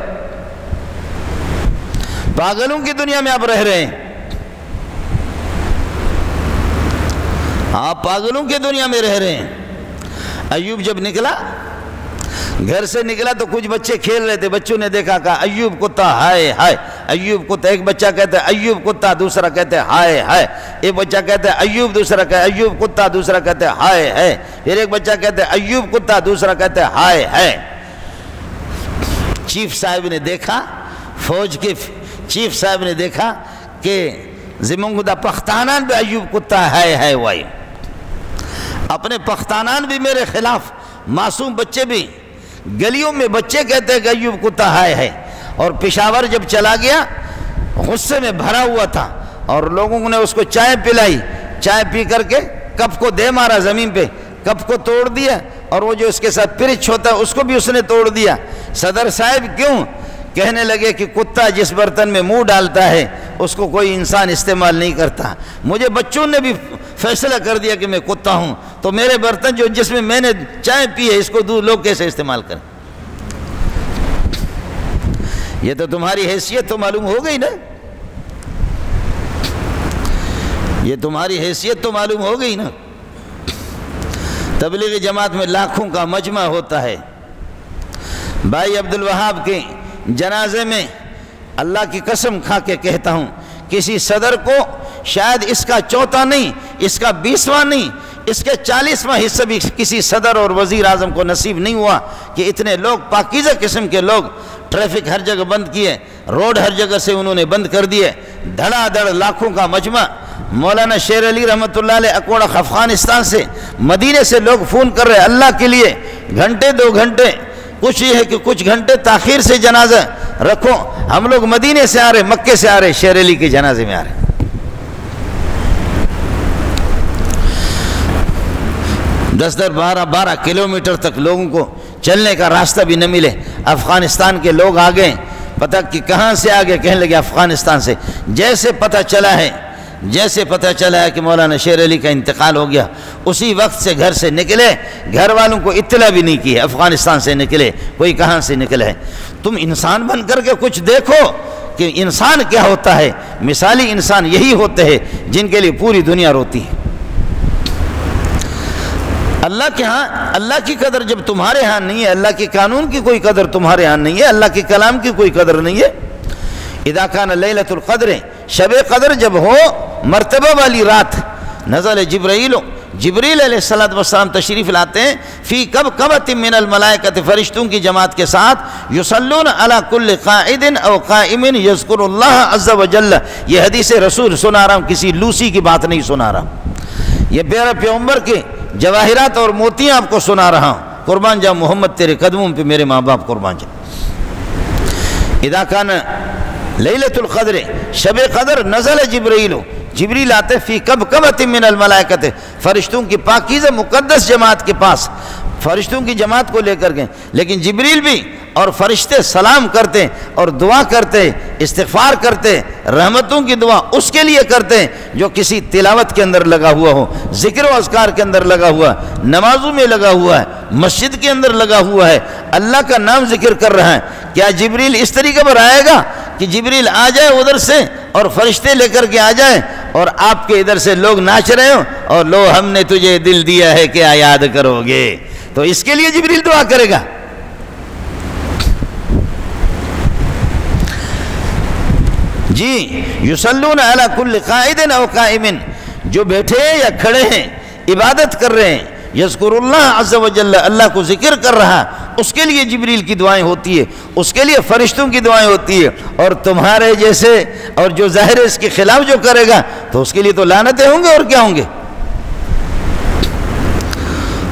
S1: پاگلوں کی دنیا میں آپ رہ رہے ہیں، آپ پاگلوں کی دنیا میں رہ رہے ہیں۔ ایوب جب نکلا، گھر سے نکلا تو کچھ بچے کھیل رہے تھے، بچوں نے دیکھا، کہا ایوب کتا ہائے ہائے، ایوب کتا، ایک بچہ کہتا ہے ایوب کتا، دوسرا کہتا ہے ہائے ہائے، ایک بچہ کہتا ہے ایوب، دوسرا کہتا ہے ایوب کتا، دوسرا کہتا ہے ہائے ہے، پھر ایک بچہ کہتا ہے ایوب کتا، دوسرا کہتا ہے ہائے ہے۔ چیف صاحب نے دیکھا، فوج کے چیف صاحب نے دیکھا کہ زمانگو دا پختانان بھی ایوب کتا ہے وائی، اپنے پختانان بھی میرے خلاف، معصوم بچے بھی، گلیوں میں بچے کہتے ہیں کہ ایوب کتا ہے۔ اور پشاور جب چلا گیا غصے میں بھرا ہوا تھا، اور لوگوں نے اس کو چائے پلائی، چائے پی کر کے کپ کو دے مارا زمین پہ، کپ کو توڑ دیا، اور وہ جو اس کے ساتھ پرچ ہوتا ہے اس کو بھی اس نے توڑ دیا۔ صدر صاحب کیوں؟ کہنے لگے کہ کتا جس برتن میں منہ ڈالتا ہے اس کو کوئی انسان استعمال نہیں کرتا، مجھے بچوں نے بھی فیصلہ کر دیا کہ میں کتا ہوں، تو میرے برتن جس میں نے چائے پی ہے اس کو لوگ کیسے استعمال کریں؟ یہ تو تمہاری حیثیت تو معلوم ہو گئی نا، یہ تمہاری حیثیت تو معلوم ہو گئی نا۔ تبلیغی جماعت میں لاکھوں کا مجمع ہوتا ہے، بھائی عبدالوہاب کے جنازے میں اللہ کی قسم کھا کے کہتا ہوں، کسی صدر کو شاید اس کا چوتھا نہیں، اس کا 20واں نہیں، اس کے 40واں حصہ بھی کسی صدر اور وزیر اعظم کو نصیب نہیں ہوا کہ اتنے لوگ، پاکیزہ قسم کے لوگ، ٹریفک ہر جگہ بند کیے، روڈ ہر جگہ سے انہوں نے بند کر دیے، دھڑا دھڑ لاکھوں کا مجمع۔ مولانا شیر علی رحمۃ اللہ علیہ اکوڑا افغانستان سے، مدینے سے لوگ فون کر رہے اللہ کے لیے، گھنٹے 2 گھنٹے، کچھ یہ ہے کہ کچھ گھنٹے تاخیر سے جنازہ رکھو، ہم لوگ مدینے سے آ رہے، مکے سے آ رہے، شیر علی کے جنازے میں آ رہے۔ 10-12 کلومیٹر تک لوگوں کو چلنے کا راستہ بھی نہ ملے، افغانستان کے لوگ آ گئے، پتہ کہ کہاں سے آ گئے، کہنے لگے افغانستان سے۔ جیسے پتہ چلا ہے کہ مولانا شیر علی کا انتقال ہو گیا، اسی وقت سے گھر سے نکلے، گھر والوں کو اطلاع بھی نہیں کی ہے، افغانستان سے نکلے، کوئی کہاں سے نکلے ہے۔ تم انسان بن کر کے کچھ دیکھو کہ انسان کیا ہوتا ہے۔ مثالی انسان یہی ہوتے ہیں جن کے لیے پوری دنیا روتی ہے۔ اللہ کے ہاں اللہ کی قدر جب تمہارے ہاں نہیں ہے، اللہ کے قانون کی کوئی قدر تمہارے ہاں نہیں ہے، اللہ کے کلام کی کوئی قدر نہیں ہے۔ اذا کان لیلۃ القدر، شب قدر جب ہو، مرتبہ والی رات، نزل جبریل علیہ السلام تشریف لاتے ہیں، فی کبکبۃ من الملائکۃ، فرشتوں کی جماعت کے ساتھ، یصلون علی کل قاعد او قائم یذکر اللہ عز وجل۔ یہ حدیث رسول سنا رہا ہوں، کسی لوسی کی بات نہیں سنا رہا ہوں، یہ پیارے پیغمبر کے جواہرات اور موتیاں آپ کو سنا رہا ہوں۔ قربان جاؤں محمد تیرے قدموں پہ میرے ماں باپ قربان جاؤں۔ اذا کان لیلۃ القدر، شب قدر، نزل جبریل آتے فی کبکبۃ من الملائکۃ، فرشتوں کی پاکیزہ مقدس جماعت کے پاس، فرشتوں کی جماعت کو لے کر گئے، لیکن جبریل بھی اور فرشتے سلام کرتے اور دعا کرتے، استغفار کرتے، رحمتوں کی دعا اس کے لیے کرتے جو کسی تلاوت کے اندر لگا ہوا ہو، ذکر و اذکار کے اندر لگا ہوا ہے، نمازوں میں لگا ہوا ہے، مسجد کے اندر لگا ہوا ہے، اللہ کا نام ذکر کر رہا ہے۔ کیا جبریل اس طریقے پر آئے گا کہ جبریل آ جائے ادھر سے اور فرشتے لے کر کے آ جائیں اور آپ کے ادھر سے لوگ ناچ رہے ہوں اور لو ہم نے تجھے دل دیا ہے کیا یاد کرو گے؟ تو اس کے لیے جبریل دعا کرے گا۔ جی، یصلون علی کل قائد او قائم، جو بیٹھے یا کھڑے ہیں عبادت کر رہے ہیں، یذکر اللہ عز وجل، اللہ کو ذکر کر رہا، اس کے لیے جبریل کی دعائیں ہوتی ہے، اس کے لیے فرشتوں کی دعائیں ہوتی ہے۔ اور تمہارے جیسے اور جو ظاہر اس کے خلاف جو کرے گا تو اس کے لیے تو لعنتیں ہوں گے، اور کیا ہوں گے؟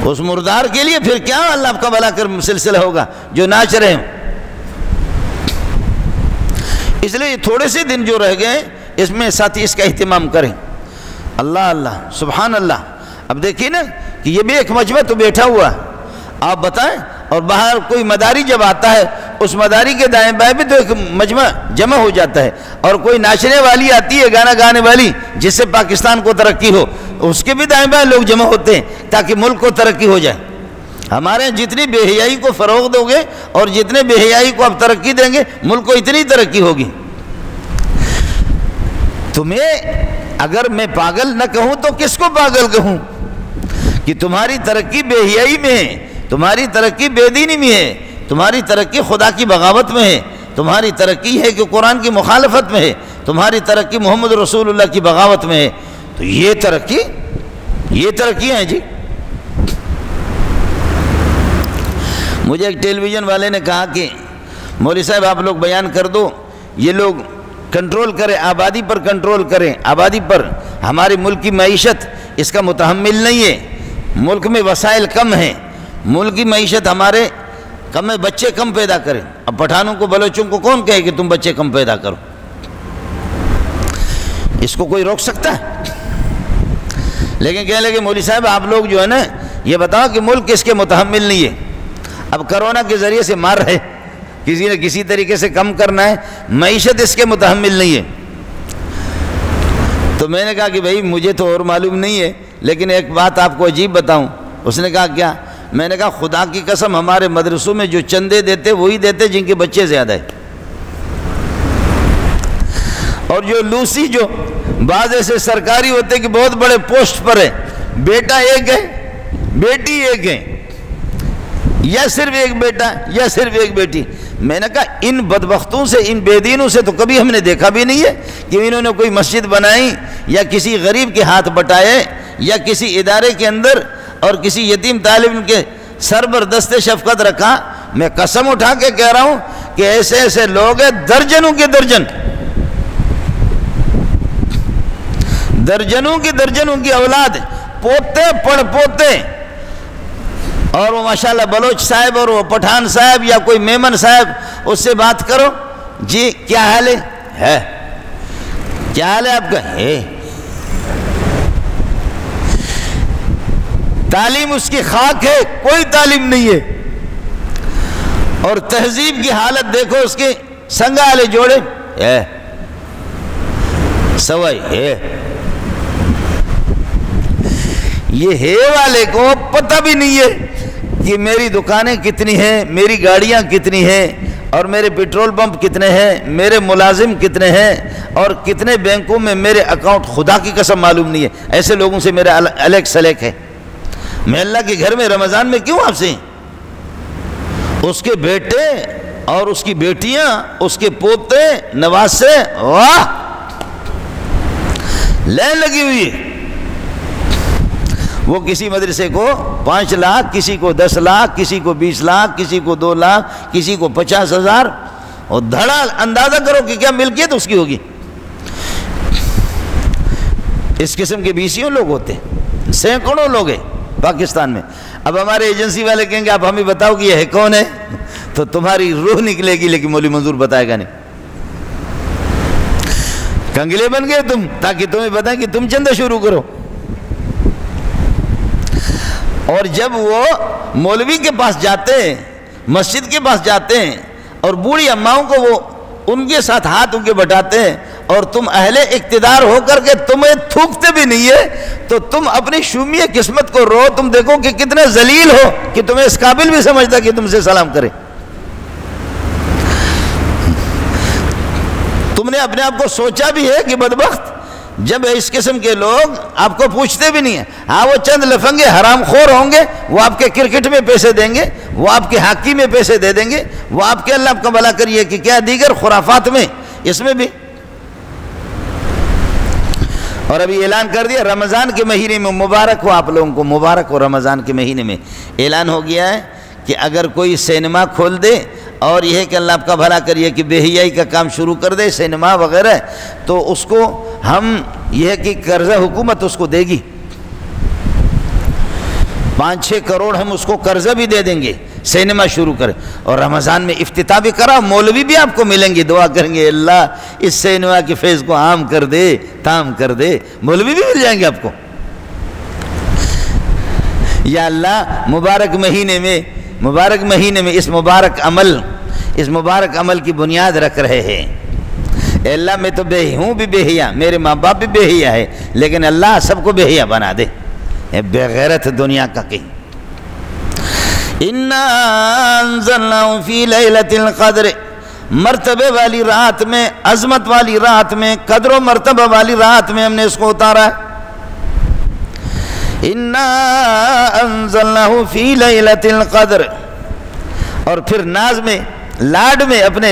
S1: اس مردار کے لیے پھر کیا اللہ کا بھلا کر سلسلہ ہوگا جو ناچ رہے ہیں۔ اس لیے تھوڑے سے دن جو رہ گئے اس میں ساتھی اس کا اہتمام کریں۔ اللہ اللہ سبحان اللہ۔ اب دیکھیے نا کہ یہ بھی ایک مجمع تو بیٹھا ہوا، آپ بتائیں، اور باہر کوئی مداری جب آتا ہے اس مداری کے دائیں بائیں بھی تو ایک مجمع جمع ہو جاتا ہے، اور کوئی ناچنے والی آتی ہے، گانا گانے والی، جس سے پاکستان کو ترقی ہو، اس کے بھی دائیں بائیں لوگ جمع ہوتے ہیں تاکہ ملک کو ترقی ہو جائے۔ ہمارے جتنی بے حیائی کو فروغ دو گے اور جتنے بے حیائی کو آپ ترقی دیں گے، ملک کو اتنی ترقی ہوگی۔ تمہیں اگر میں پاگل نہ کہوں تو کس کو پاگل کہوں کہ تمہاری ترقی بے حیائی میں ہے، تمہاری ترقی بے دینی میں ہے، تمہاری ترقی خدا کی بغاوت میں ہے، تمہاری ترقی ہے کہ قرآن کی مخالفت میں ہے، تمہاری ترقی محمد رسول اللہ کی بغاوت میں ہے، تو یہ ترقی ہیں جی۔ مجھے ایک ٹیلی ویژن والے نے کہا کہ مولوی صاحب آپ لوگ بیان کر دو، یہ لوگ کنٹرول کریں، آبادی پر کنٹرول کریں، آبادی پر، ہمارے ملک کی معیشت اس کا متحمل نہیں ہے، ملک میں وسائل کم ہیں، ملک کی معیشت ہمارے کم ہے، بچے کم پیدا کریں۔ اب پٹھانوں کو بلوچوں کو کون کہے کہ تم بچے کم پیدا کرو؟ اس کو کوئی روک سکتا ہے؟ لیکن کہنے لگے مولوی صاحب آپ لوگ جو ہے نا یہ بتاؤ کہ ملک اس کے متحمل نہیں ہے، اب کرونا کے ذریعے سے مار رہے، کسی نہ کسی طریقے سے کم کرنا ہے، معیشت اس کے متحمل نہیں ہے۔ تو میں نے کہا کہ بھائی مجھے تو اور معلوم نہیں ہے، لیکن ایک بات آپ کو عجیب بتاؤں۔ اس نے کہا کیا؟ میں نے کہا خدا کی قسم ہمارے مدرسوں میں جو چندے دیتے وہی دیتے جن کے بچے زیادہ ہیں، اور جو لوسی جو بعض ایسے سرکاری ہوتے کہ بہت بڑے پوسٹ پر ہے، بیٹا ایک ہے بیٹی ایک ہے، یا صرف ایک بیٹا یا صرف ایک بیٹی۔ میں نے کہا ان بدبختوں سے، ان بے دینوں سے تو کبھی ہم نے دیکھا بھی نہیں ہے کہ انہوں نے کوئی مسجد بنائی یا کسی غریب کے ہاتھ بٹائے یا کسی ادارے کے اندر اور کسی یتیم طالب علم کے سر پر دست شفقت رکھا۔ میں قسم اٹھا کے کہہ رہا ہوں کہ ایسے ایسے لوگ ہیں، درجنوں کے درجن، درجنوں کی اولاد، پوتے پڑ پوتے، اور وہ ماشاءاللہ بلوچ صاحب اور وہ پٹھان صاحب یا کوئی میمن صاحب، اس سے بات کرو، جی کیا حال ہے؟ کیا حال ہے آپ کا؟ ہے تعلیم اس کی خاک ہے، کوئی تعلیم نہیں ہے، اور تہذیب کی حالت دیکھو اس کے سنگا والے جوڑے ہے، سوائی ہے، یہ ہے والے کو پتہ بھی نہیں ہے کہ میری دکانیں کتنی ہیں، میری گاڑیاں کتنی ہیں، اور میرے پیٹرول پمپ کتنے ہیں، میرے ملازم کتنے ہیں، اور کتنے بینکوں میں میرے اکاؤنٹ، خدا کی قسم معلوم نہیں ہے۔ ایسے لوگوں سے میرا الیک سلیک ہے۔ میں اللہ کے گھر میں رمضان میں کیوں آپ سے؟ اس کے بیٹے اور اس کی بیٹیاں، اس کے پوتے نواسے، واہ لین لگی ہوئی ہے۔ وہ کسی مدرسے کو 5 لاکھ، کسی کو 10 لاکھ، کسی کو 20 لاکھ، کسی کو 2 لاکھ، کسی کو 50,000، اور دھڑا اندازہ کرو کہ کیا ملکیت اس کی ہوگی۔ اس قسم کے 20 لوگ ہوتے ہیں، سینکڑوں لوگ ہیں پاکستان میں۔ اب ہمارے ایجنسی والے کہیں گے آپ ہمیں بتاؤ کہ یہ ہے کون ہے، تو تمہاری روح نکلے گی، لیکن مولوی منظور بتائے گا نہیں۔ کنگلے بن گئے تم تاکہ تمہیں بتائیں کہ تم چندہ شروع کرو۔ اور جب وہ مولوی کے پاس جاتے ہیں، مسجد کے پاس جاتے ہیں، اور بوڑھی اماؤں کو وہ ان کے ساتھ ہاتھ ان کے بٹاتے ہیں، اور تم اہل اقتدار ہو کر کے تمہیں تھوکتے بھی نہیں ہے، تو تم اپنی شومی قسمت کو رو، تم دیکھو کہ کتنے ذلیل ہو کہ تمہیں اس قابل بھی سمجھتا کہ تم سے سلام کرے۔ تم نے اپنے آپ کو سوچا بھی ہے کہ بدبخت جب اس قسم کے لوگ آپ کو پوچھتے بھی نہیں ہیں، ہاں وہ چند لفنگے حرام خور ہوں گے، وہ آپ کے کرکٹ میں پیسے دیں گے، وہ آپ کے ہاکی میں پیسے دے دیں گے، وہ آپ کے اللہ کا بھلا کریے کہ کیا دیگر خرافات میں، اس میں بھی۔ اور ابھی اعلان کر دیا رمضان کے مہینے میں، مبارک ہو آپ لوگوں کو، مبارک ہو، رمضان کے مہینے میں اعلان ہو گیا ہے کہ اگر کوئی سینما کھول دے، اور یہ ہے کہ اللہ آپ کا بھلا کریے کہ بے حیائی کا کام شروع کر دے، سینما وغیرہ، تو اس کو ہم یہ ہے کہ قرضہ حکومت اس کو دے گی، 5-6 کروڑ ہم اس کو قرضہ بھی دے دیں گے، سینما شروع کرے، اور رمضان میں افتتاح بھی کرا، مولوی بھی آپ کو ملیں گے، دعا کریں گے اللہ اس سینما کے فیض کو عام کر دے، تام کر دے، مولوی بھی مل جائیں گے آپ کو۔ یا اللہ مبارک مہینے میں اس مبارک عمل کی بنیاد رکھ رہے ہیں، اے اللہ میں تو ہوں بھی بے حیا، میرے ماں باپ بھی بے حیا ہے، لیکن اللہ سب کو بے حیا بنا دے، بے غیرت دنیا کا کہیں۔ اِنَّا أَنزَلْنَاهُ فِي لَيْلَةِ الْقَدْرِ، مرتبے والی رات میں، عظمت والی رات میں، قدر و مرتبہ والی رات میں ہم نے اس کو اتارا ہے۔ اِنَّا أَنزَلْنَاهُ فِي لَيْلَةِ الْقَدْرِ، اور پھر ناز میں، لاڈ میں، اپنے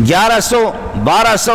S1: 1100, 1200,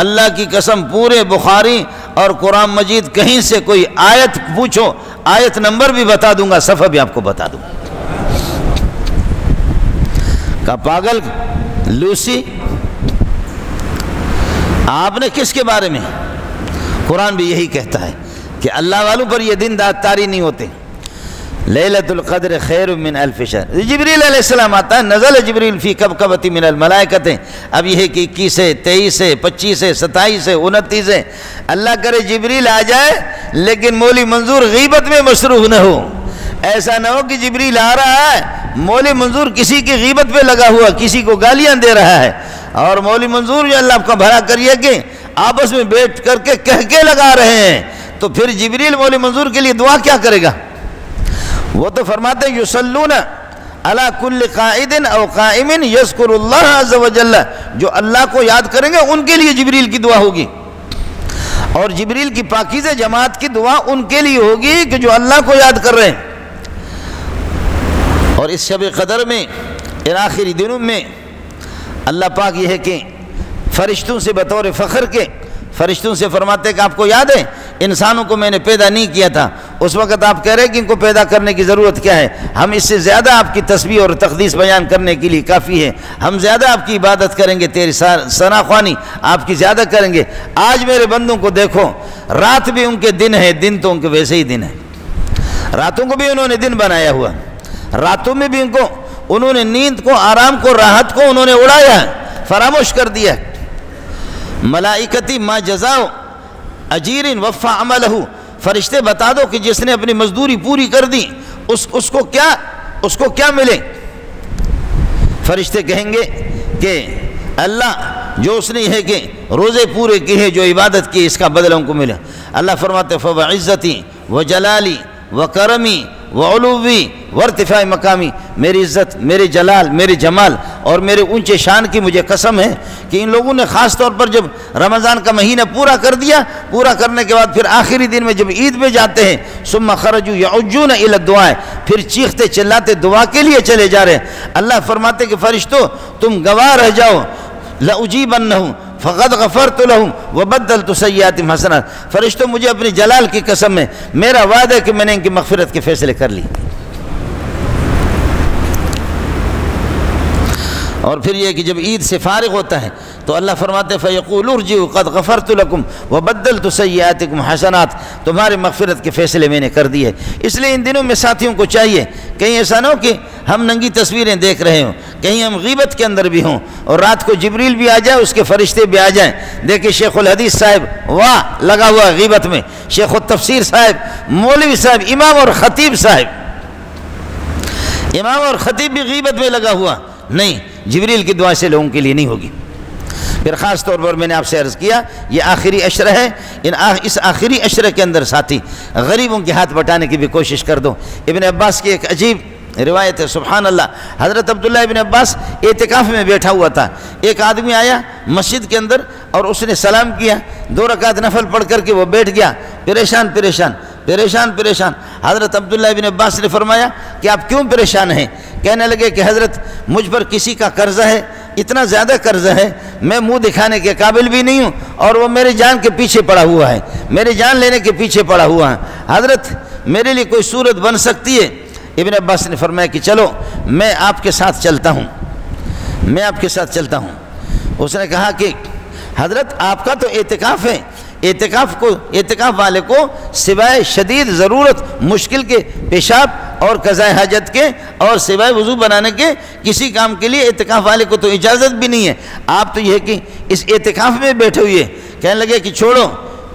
S1: اللہ کی قسم پورے بخاری اور قرآن مجید کہیں سے کوئی آیت پوچھو، آیت نمبر بھی بتا دوں گا، صفحہ بھی آپ کو بتا دوں گا۔ کہا پاگل لوسی، آپ نے کس کے بارے میں؟ قرآن بھی یہی کہتا ہے کہ اللہ والوں پر یہ دن طاری نہیں ہوتے۔ لیلۃ القدر خیر من الف شہر، جبریل علیہ السلام آتا ہے، نزل جبریل فی کبکبۃ من الملائکۃ، اب یہ ہے کہ 21 ہے، 23 ہے، 25 ہے، 27 ہے، 29 ہے، اللہ کرے جبریل آ جائے لیکن مولی منظور غیبت میں مصروف نہ ہو۔ ایسا نہ ہو کہ جبریل آ رہا ہے، مولی منظور کسی کی غیبت پہ لگا ہوا، کسی کو گالیاں دے رہا ہے، اور مولی منظور جو اللہ کا بھلا کریے کہ آپس میں بیٹھ کر کے کہہ کے لگا رہے ہیں، تو پھر جبریل مولی منظور کے لیے دعا کیا کرے گا؟ وہ تو فرماتے ہیں یصلون علی کل قائد او قائم یذکر اللہ عز وجل، جو اللہ کو یاد کریں گے ان کے لیے جبریل کی دعا ہوگی، اور جبریل کی پاکیزہ جماعت کی دعا ان کے لیے ہوگی کہ جو اللہ کو یاد کر رہے ہیں۔ اور اس شب قدر میں، ان آخری دنوں میں، اللہ پاک یہ ہے کہ فرشتوں سے بطور فخر کے، فرشتوں سے فرماتے کہ آپ کو یاد ہے انسانوں کو میں نے پیدا نہیں کیا تھا، اس وقت آپ کہہ رہے کہ ان کو پیدا کرنے کی ضرورت کیا ہے، ہم اس سے زیادہ آپ کی تسبیح اور تقدیس بیان کرنے کے لیے کافی ہے، ہم زیادہ آپ کی عبادت کریں گے، تیری ثنا خوانی آپ کی زیادہ کریں گے۔ آج میرے بندوں کو دیکھو، رات بھی ان کے دن ہے، دن تو ان کے ویسے ہی دن ہے، راتوں کو بھی انہوں نے دن بنایا ہوا، راتوں میں بھی انہوں نے نیند کو، آرام کو، راحت کو انہوں نے اڑایا ہے، فراموش کر دیا ہے۔ ملائکتی ما جزاؤ اجیر وفا عملہ، فرشتے بتا دو کہ جس نے اپنی مزدوری پوری کر دی اس کو کیا ملے؟ فرشتے کہیں گے کہ اللہ جو اس نے ہے کہ روزے پورے کیے، جو عبادت کی، اس کا بدلہ ان کو ملے۔ اللہ فرماتے فَوَعِزَّتِي وَجَلَالِي وَكَرَمِي وَعُلُوِّي وَارْتِفَاعِ مَقَامِي، میری عزت، میرے جلال، میرے جمال اور میرے اونچے شان کی مجھے قسم ہے کہ ان لوگوں نے خاص طور پر جب رمضان کا مہینہ پورا کر دیا، پورا کرنے کے بعد پھر آخری دن میں جب عید پہ جاتے ہیں، ثم خرجوا يعجون الى الدعاء، پھر چیختے چلاتے دعا کے لیے چلے جا رہے ہیں۔ اللہ فرماتے کہ فرشتوں تم گواہ رہ جاؤ، لأجیبنہم فقد غفرت لہم وبدلت سیئاتہم حسنات، فرشتوں مجھے اپنی جلال کی قسم ہے، میرا وعدہ ہے کہ میں نے ان کی مغفرت کے فیصلے کر لی۔ اور پھر یہ کہ جب عید سے فارغ ہوتا ہے تو اللہ فرماتے ہیں فَيَقُولُ ارْجِعُوا قَدْ غَفَرْتُ لَكُمْ وَبَدَّلْتُ سَيِّئَاتِكُمْ حَسَنَاتٍ، تمہاری مغفرت کے فیصلے میں نے کر دیے۔ اس لیے ان دنوں میں ساتھیوں کو چاہیے کہیں ایسا نہ ہو کہ ہم ننگی تصویریں دیکھ رہے ہوں، کہیں ہم غیبت کے اندر بھی ہوں اور رات کو جبریل بھی آ جائے، اس کے فرشتے بھی آ جائیں۔ دیکھیں شیخ الحدیث صاحب واہ لگا ہوا غیبت میں، شیخ التفسیر صاحب، مولوی صاحب، امام اور خطیب صاحب، امام اور خطیب بھی غیبت میں لگا ہوا، نہیں، جبریل کی دعا سے لوگوں کے لیے نہیں ہوگی۔ پھر خاص طور پر میں نے آپ سے عرض کیا یہ آخری عشرہ ہے، اس آخری عشرے کے اندر ساتھی غریبوں کے ہاتھ بٹانے کی بھی کوشش کر دو۔ ابن عباس کی ایک عجیب روایت ہے، سبحان اللہ، حضرت عبداللہ ابن عباس اعتکاف میں بیٹھا ہوا تھا، ایک آدمی آیا مسجد کے اندر اور اس نے سلام کیا، 2 رکعت نفل پڑھ کر کے وہ بیٹھ گیا، پریشان پریشان پریشان پریشان۔ حضرت عبداللہ ابن عباس نے فرمایا کہ آپ کیوں پریشان ہیں؟ کہنے لگے کہ حضرت مجھ پر کسی کا قرضہ ہے، اتنا زیادہ قرضہ ہے، میں منہ دکھانے کے قابل بھی نہیں ہوں اور وہ میرے جان کے پیچھے پڑا ہوا ہے، میرے جان لینے کے پیچھے پڑا ہوا ہے، حضرت میرے لیے کوئی صورت بن سکتی ہے؟ ابن عباس نے فرمایا کہ چلو میں آپ کے ساتھ چلتا ہوں، میں آپ کے ساتھ چلتا ہوں۔ اس نے کہا کہ حضرت آپ کا تو اعتکاف ہے، اعتکاف والے کو سوائے شدید ضرورت، مشکل کے، پیشاب اور قضاء حاجت کے اور سوائے وضو بنانے کے کسی کام کے لیے اعتکاف والے کو تو اجازت بھی نہیں ہے، آپ تو یہ ہے کہ اس اعتکاف میں بیٹھے ہوئے۔ کہنے لگے کہ چھوڑو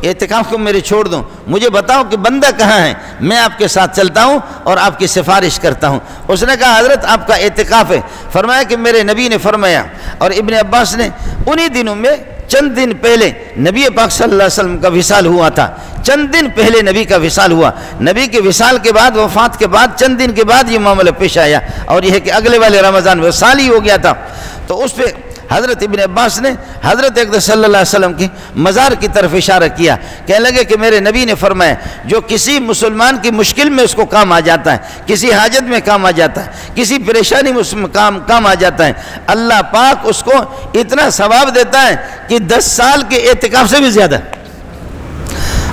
S1: اعتکاف کو، میرے چھوڑ دو، مجھے بتاؤ کہ بندہ کہاں ہے، میں آپ کے ساتھ چلتا ہوں اور آپ کی سفارش کرتا ہوں۔ اس نے کہا حضرت آپ کا اعتکاف ہے، فرمایا کہ میرے نبی نے فرمایا، اور ابن عباس نے انہی دنوں میں چند دن پہلے نبی پاک صلی اللہ علیہ وسلم کا وصال ہوا تھا، چند دن پہلے نبی کا وصال ہوا، نبی کے وصال کے بعد، وفات کے بعد چند دن کے بعد یہ معاملہ پیش آیا، اور یہ ہے کہ اگلے والے رمضان وصال ہی ہو گیا تھا۔ تو اس پہ حضرت ابن عباس نے حضرت اقدس صلی اللہ علیہ وسلم کی مزار کی طرف اشارہ کیا، کہنے لگے کہ میرے نبی نے فرمایا جو کسی مسلمان کی مشکل میں اس کو کام آ جاتا ہے، کسی حاجت میں کام آ جاتا ہے، کسی پریشانی میں کام آ جاتا ہے، اللہ پاک اس کو اتنا ثواب دیتا ہے کہ 10 سال کے اعتکاف سے بھی زیادہ۔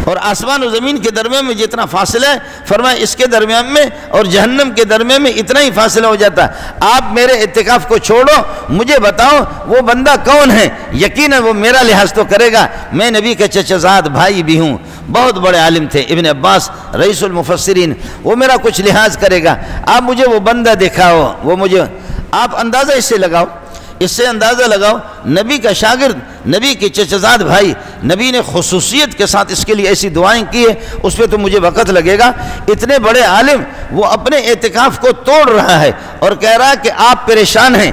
S1: اور آسمان و زمین کے درمیان میں جتنا فاصلہ ہے، فرمایا اس کے درمیان میں اور جہنم کے درمیان میں اتنا ہی فاصلہ ہو جاتا ہے۔ آپ میرے اعتکاف کو چھوڑو، مجھے بتاؤ وہ بندہ کون ہے، یقیناً وہ میرا لحاظ تو کرے گا، میں نبی کا چچا زاد بھائی بھی ہوں، بہت بڑے عالم تھے ابن عباس رئیس المفسرین، وہ میرا کچھ لحاظ کرے گا، آپ مجھے وہ بندہ دکھاؤ، وہ مجھے، آپ اندازہ اس سے لگاؤ، اس سے اندازہ لگاؤ، نبی کا شاگرد، نبی کے چچزاد بھائی، نبی نے خصوصیت کے ساتھ اس کے لیے ایسی دعائیں کی ہے، اس پہ تو مجھے وقت لگے گا۔ اتنے بڑے عالم وہ اپنے اعتکاف کو توڑ رہا ہے اور کہہ رہا ہے کہ آپ پریشان ہیں،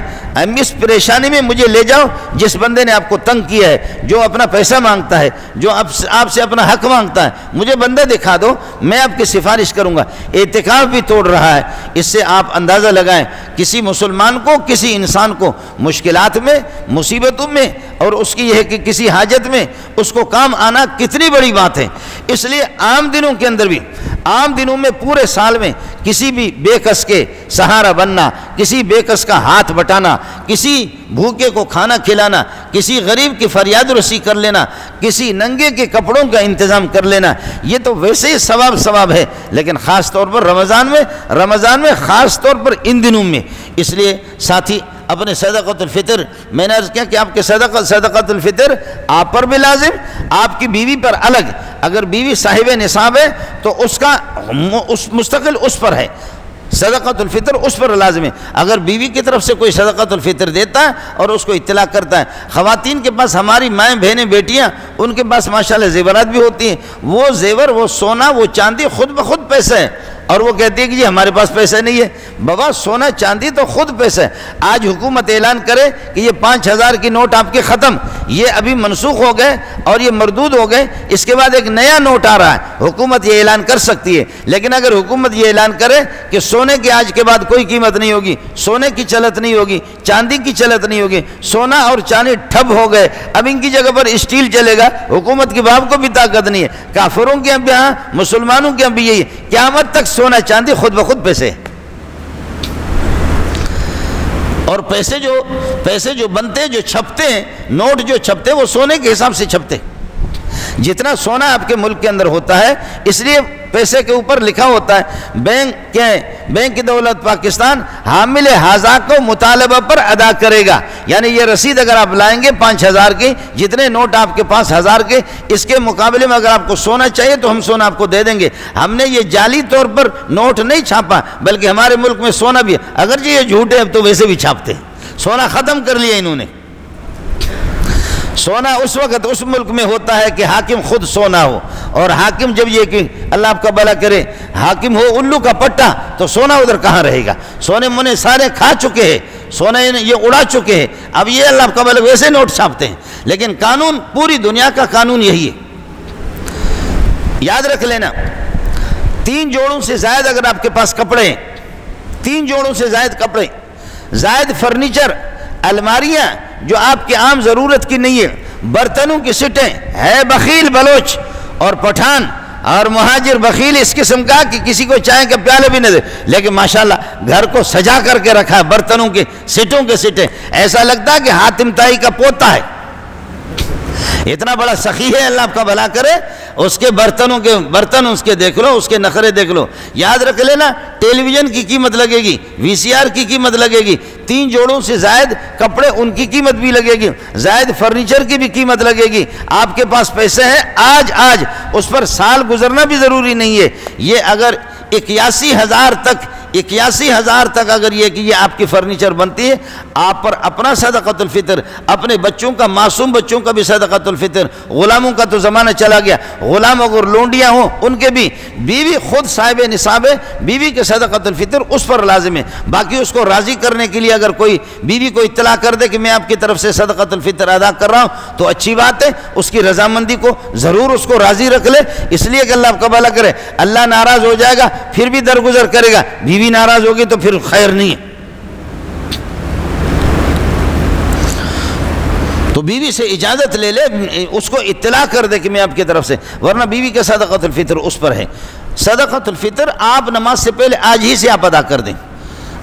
S1: اس پریشانی میں مجھے لے جاؤ، جس بندے نے آپ کو تنگ کیا ہے، جو اپنا پیسہ مانگتا ہے، جو آپ سے اپنا حق مانگتا ہے، مجھے بندہ دکھا دو، میں آپ کی سفارش کروں گا۔ اعتکاف بھی توڑ رہا ہے۔ اس سے آپ اندازہ لگائیں کسی مسلمان کو، کسی انسان کو مشکلات میں، مصیبتوں میں، اور اس کی یہ ہے کہ کسی حاجت میں اس کو کام آنا کتنی بڑی بات ہے۔ اس لیے عام دنوں کے اندر بھی، عام دنوں میں پورے سال میں کسی بھی بے کس کے سہارا بننا، کسی بے کس کا ہاتھ بٹانا، کسی بھوکے کو کھانا کھلانا، کسی غریب کی فریاد رسی کر لینا، کسی ننگے کے کپڑوں کا انتظام کر لینا، یہ تو ویسے ہی ثواب ہے، لیکن خاص طور پر رمضان میں خاص طور پر ان دنوں میں۔ اس لیے ساتھی اپنے صدقۃ الفطر، میں نے عرض کیا کہ آپ کے صدقۃ الفطر آپ پر بھی لازم، آپ کی بیوی پر الگ، اگر بیوی صاحب نصاب ہے تو اس کا مستقل اس پر ہے، صدقۃ الفطر اس پر لازم ہے۔ اگر بیوی کی طرف سے کوئی صدقۃ الفطر دیتا ہے اور اس کو اطلاع کرتا ہے، خواتین کے پاس، ہماری مائیں بہنیں بیٹیاں، ان کے پاس ماشاءاللہ زیورات بھی ہوتی ہیں، وہ زیور، وہ سونا، وہ چاندی خود بخود پیسہ ہے، اور وہ کہتی ہے کہ جی ہمارے پاس پیسہ نہیں ہے۔ بابا سونا چاندی تو خود پیسہ ہے۔ آج حکومت اعلان کرے کہ یہ 5000 کی نوٹ آپ کے ختم، یہ ابھی منسوخ ہو گئے اور یہ مردود ہو گئے، اس کے بعد ایک نیا نوٹ آ رہا ہے، حکومت یہ اعلان کر سکتی ہے۔ لیکن اگر حکومت یہ اعلان کرے کہ سونے کی آج کے بعد کوئی قیمت نہیں ہوگی، سونے کی چلت نہیں ہوگی، چاندی کی چلت نہیں ہوگی، سونا اور چاندی ٹھپ ہو گئے، اب ان کی جگہ پر اسٹیل چلے گا، حکومت کے باپ کو بھی طاقت نہیں ہے۔ کافروں کے بھی ہاں، مسلمانوں کے بھی یہی ہے، قیامت تک سونا چاندی خود بخود پیسے، اور پیسے جو بنتے، جو چھپتے ہیں، نوٹ جو چھپتے وہ سونے کے حساب سے چھپتے، جتنا سونا آپ کے ملک کے اندر ہوتا ہے، اس لیے پیسے کے اوپر لکھا ہوتا ہے بینک کی دولت پاکستان حامل حاضہ کو مطالبہ پر ادا کرے گا، یعنی یہ رسید اگر آپ لائیں گے 5000 کی، جتنے نوٹ آپ کے پاس 1000 کے، اس کے مقابلے میں اگر آپ کو سونا چاہیے تو ہم سونا آپ کو دے دیں گے۔ ہم نے یہ جعلی طور پر نوٹ نہیں چھاپا، بلکہ ہمارے ملک میں سونا بھی ہے، اگرچہ یہ جھوٹے اب تو ویسے بھی چھاپتے ہیں، سونا ختم کر لیا انہوں نے۔ سونا اس وقت اس ملک میں ہوتا ہے کہ حاکم خود سونا ہو، اور حاکم جب یہ کہ اللہ آپ کا بھلا کرے حاکم ہو الو کا پٹا، تو سونا ادھر کہاں رہے گا؟ سونے منے سارے کھا چکے ہیں، سونے یہ اڑا چکے ہیں، اب یہ اللہ آپ کا بھلا ویسے نوٹ چھاپتے ہیں، لیکن قانون، پوری دنیا کا قانون یہی ہے۔ یاد رکھ لینا، 3 جوڑوں سے زائد اگر آپ کے پاس کپڑے ہیں، 3 جوڑوں سے زائد کپڑے، زائد فرنیچر، الماریاں جو آپ کے عام ضرورت کی نہیں ہے، برتنوں کی سٹیں، ہے بخیل بلوچ اور پٹھان اور مہاجر بخیل اس قسم کا کہ کسی کو چائے کا پیالے بھی نہ دے، لیکن ماشاءاللہ گھر کو سجا کر کے رکھا ہے، برتنوں کے سٹوں کے سٹیں، ایسا لگتا ہے کہ حاتم طائی کا پوتا ہے، اتنا بڑا سخی ہے، اللہ آپ کا بھلا کرے۔ اس کے برتن اس کے دیکھ لو، اس کے نخرے دیکھ لو۔ یاد رکھ لینا، ٹیلی ویژن کی قیمت لگے گی، وی سی آر کی قیمت لگے گی، 3 جوڑوں سے زائد کپڑے ان کی قیمت بھی لگے گی، زائد فرنیچر کی بھی قیمت لگے گی۔ آپ کے پاس پیسے ہیں آج اس پر سال گزرنا بھی ضروری نہیں ہے۔ یہ اگر 81,000 تک اگر یہ کہ یہ آپ کی فرنیچر بنتی ہے، آپ پر اپنا صدقۃ الفطر، اپنے بچوں کا، معصوم بچوں کا بھی صدقۃ الفطر، غلاموں کا تو زمانہ چلا گیا، غلام اگر لونڈیاں ہوں ان کے بھی، بیوی خود صاحب نصاب ہے، بیوی کے صدقۃ الفطر اس پر لازم ہے۔ باقی اس کو راضی کرنے کے لیے اگر کوئی بیوی کو اطلاع کر دے کہ میں آپ کی طرف سے صدقۃ الفطر ادا کر رہا ہوں تو اچھی بات ہے، اس کی رضامندی کو ضرور اس کو راضی رکھ لے، اس لیے کہ اللہ آپ کا بھلا کرے۔ اللہ ناراض ہو جائے گا پھر بھی درگزر کرے گا، بیوی ناراض ہوگی تو پھر خیر نہیں ہے۔ تو بیوی سے اجازت لے لے، اس کو اطلاع کر دے کہ میں آپ کی طرف سے، ورنہ بیوی کا صدقۃ الفطر اس پر ہے۔ صدقۃ الفطر آپ نماز سے پہلے آج ہی سے آپ ادا کر دیں۔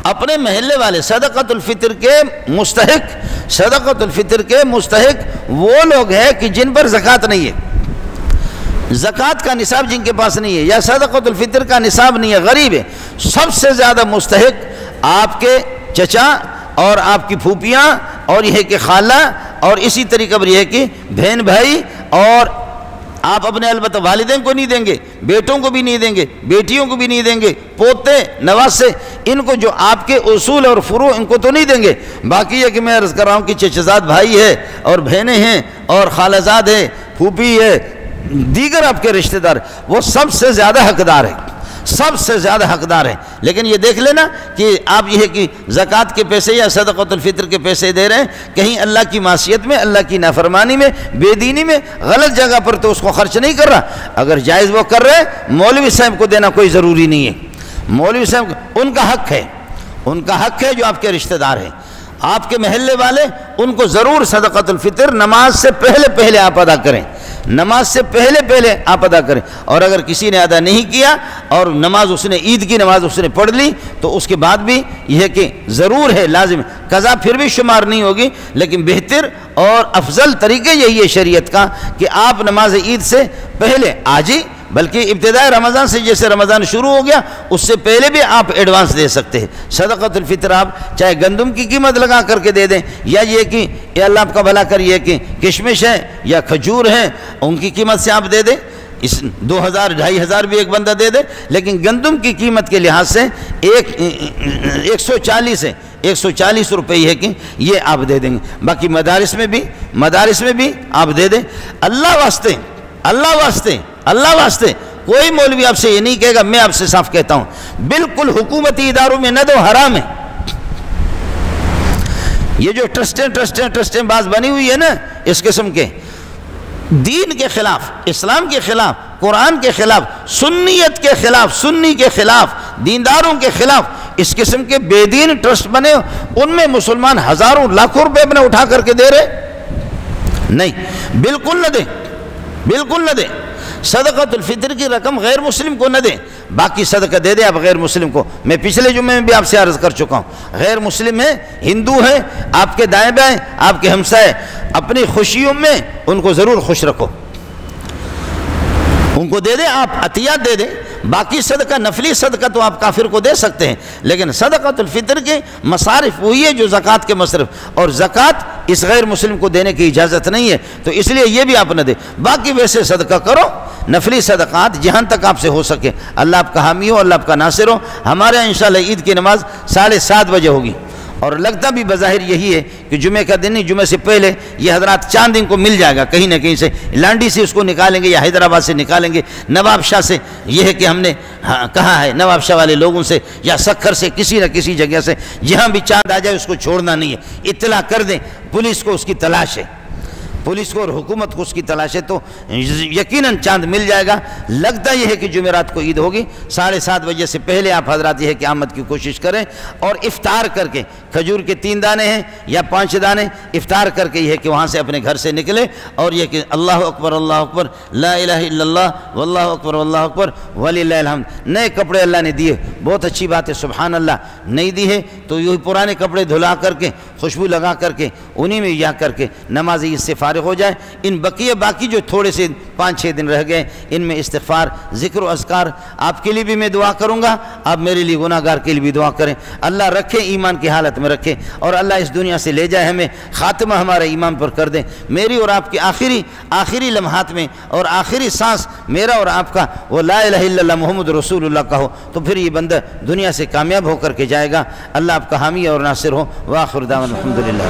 S1: اپنے محلے والے صدقۃ الفطر کے مستحق، صدقۃ الفطر کے مستحق وہ لوگ ہیں کہ جن پر زکوٰۃ نہیں ہے، زکوٰۃ کا نصاب جن کے پاس نہیں ہے، یا صدقۃ الفطر کا نصاب نہیں ہے، غریب ہے، سب سے زیادہ مستحق آپ کے چچا اور آپ کی پھوپھیاں اور یہ ہے کہ خالہ، اور اسی طریقے پر یہ ہے کہ بہن بھائی، اور آپ اپنے البتہ والدین کو نہیں دیں گے، بیٹوں کو بھی نہیں دیں گے، بیٹیوں کو بھی نہیں دیں گے، پوتے نواسے، ان کو جو آپ کے اصول اور فروع ان کو تو نہیں دیں گے۔ باقی یہ کہ میں عرض کر رہا ہوں کہ چچزاد بھائی ہے اور بہنیں ہیں اور خالہ زاد ہے، پھوپھی ہے، دیگر آپ کے رشتہ دار، وہ سب سے زیادہ حقدار ہیں، سب سے زیادہ حقدار ہیں۔ لیکن یہ دیکھ لینا کہ آپ یہ ہے کہ زکوٰۃ کے پیسے یا صدقۃ الفطر کے پیسے دے رہے ہیں، کہیں اللہ کی معصیت میں، اللہ کی نافرمانی میں، بے دینی میں، غلط جگہ پر تو اس کو خرچ نہیں کر رہا۔ اگر جائز وہ کر رہے ہیں، مولوی صاحب کو دینا کوئی ضروری نہیں ہے، مولوی صاحب ان کا حق ہے، ان کا حق ہے جو آپ کے رشتہ دار ہیں، آپ کے محلے والے، ان کو ضرور صدقۃ الفطر نماز سے پہلے آپ ادا کریں، نماز سے پہلے آپ ادا کریں۔ اور اگر کسی نے ادا نہیں کیا اور نماز اس نے، عید کی نماز اس نے پڑھ لی، تو اس کے بعد بھی یہ ہے کہ ضرور ہے، لازم ہے، قضا پھر بھی شمار نہیں ہوگی، لیکن بہتر اور افضل طریقے یہی ہے شریعت کا کہ آپ نماز عید سے پہلے آج ہی، بلکہ ابتدائی رمضان سے، جیسے رمضان شروع ہو گیا اس سے پہلے بھی آپ ایڈوانس دے سکتے ہیں۔ صدقۃ الفطر آپ چاہے گندم کی قیمت لگا کر کے دے دیں، یا یہ کہ اے اللہ آپ کا بھلا کریے کہ کشمش ہے یا کھجور ہے ان کی قیمت سے آپ دے دیں، اس 2000 2500 بھی ایک بندہ دے دے، لیکن گندم کی قیمت کے لحاظ سے 140 روپے ہے کہ یہ آپ دے دیں گے۔ باقی مدارس میں بھی آپ دے دیں۔ اللہ واسطے کوئی مولوی آپ سے یہ نہیں کہے گا، میں آپ سے صاف کہتا ہوں، بالکل حکومتی اداروں میں نہ دو، حرام ہے۔ یہ جو ٹرسٹیں بعض بنی ہوئی ہے نا اس قسم کے، دین کے خلاف، اسلام کے خلاف، قرآن کے خلاف، سنیت کے خلاف، سنی کے خلاف، دینداروں کے خلاف، اس قسم کے بے دین ٹرسٹ بنے، ان میں مسلمان ہزاروں لاکھوں روپے اپنے اٹھا کر کے دے رہے، نہیں، بالکل نہ دیں۔ صدقۃ الفطر کی رقم غیر مسلم کو نہ دیں، باقی صدقہ دے دیں آپ غیر مسلم کو۔ میں پچھلے جمعے میں بھی آپ سے عرض کر چکا ہوں، غیر مسلم ہے، ہندو ہے، آپ کے دائیں بائیں، آپ کے ہمسائے، اپنی خوشیوں میں ان کو ضرور خوش رکھو، ان کو دے دیں، آپ عطیات دے دیں۔ باقی صدقہ، نفلی صدقہ تو آپ کافر کو دے سکتے ہیں، لیکن صدقۃ الفطر کے مصارف وہی ہے جو زکوٰۃ کے مصرف، اور زکوٰۃ اس غیر مسلم کو دینے کی اجازت نہیں ہے، تو اس لیے یہ بھی آپ نہ دیں۔ باقی ویسے صدقہ کرو، نفلی صدقات جہاں تک آپ سے ہو سکے۔ اللہ آپ کا حامی ہو، اللہ آپ کا ناصر ہو۔ ہمارے یہاں انشاءاللہ عید کی نماز 7:30 بجے ہوگی، اور لگتا بھی بظاہر یہی ہے کہ جمعے کا دن نہیں، جمعے سے پہلے یہ حضرات چاند ان کو مل جائے گا کہیں نہ کہیں سے، لانڈی سے اس کو نکالیں گے یا حیدرآباد سے نکالیں گے، نواب شاہ سے، یہ ہے کہ ہم نے کہا ہے نواب شاہ والے لوگوں سے یا سکھر سے، کسی نہ کسی جگہ سے، جہاں بھی چاند آ جائے اس کو چھوڑنا نہیں ہے، اطلاع کر دیں، پولیس کو اس کی تلاش ہے، پولیس کو اور حکومت کو اس کی تلاش ہے، تو یقیناً چاند مل جائے گا۔ لگتا یہ ہے کہ جمعرات کو عید ہوگی، 7:30 بجے سے پہلے آپ حضرات یہ ہے کہ آمد کی کوشش کریں، اور افطار کر کے، کھجور کے 3 دانے ہیں یا 5 دانے، افطار کر کے یہ ہے کہ وہاں سے اپنے گھر سے نکلے، اور یہ کہ اللہ اکبر لا الہ الا اللہ واللہ اکبر وللہ الحمد۔ نئے کپڑے اللہ نے دیے، بہت اچھی بات ہے، سبحان اللہ۔ نہیں دی ہے تو یہی پرانے کپڑے دھلا کر کے، خوشبو لگا کر کے، انہی میں یا کر کے نماز عید سے فارغ ہو جائے۔ ان باقی جو تھوڑے سے 5-6 دن رہ گئے، ان میں استغفار، ذکر و اذکار، آپ کے لیے بھی میں دعا کروں گا، آپ میرے لیے گناہگار کے لیے بھی دعا کریں، اللہ رکھے، ایمان کی حالت میں رکھے، اور اللہ اس دنیا سے لے جائے، ہمیں خاتمہ ہمارا ایمان پر کر دیں۔ میری اور آپ کی آخری لمحات میں اور آخری سانس میرا اور آپ کا وہ لا الہ الا اللہ محمد رسول اللہ کا ہو، تو پھر یہ بندہ دنیا سے کامیاب ہو کر کے جائے گا۔ اللہ آپ کا حامی اور ناصر ہو۔ وآخر دعوانا الحمدللہ۔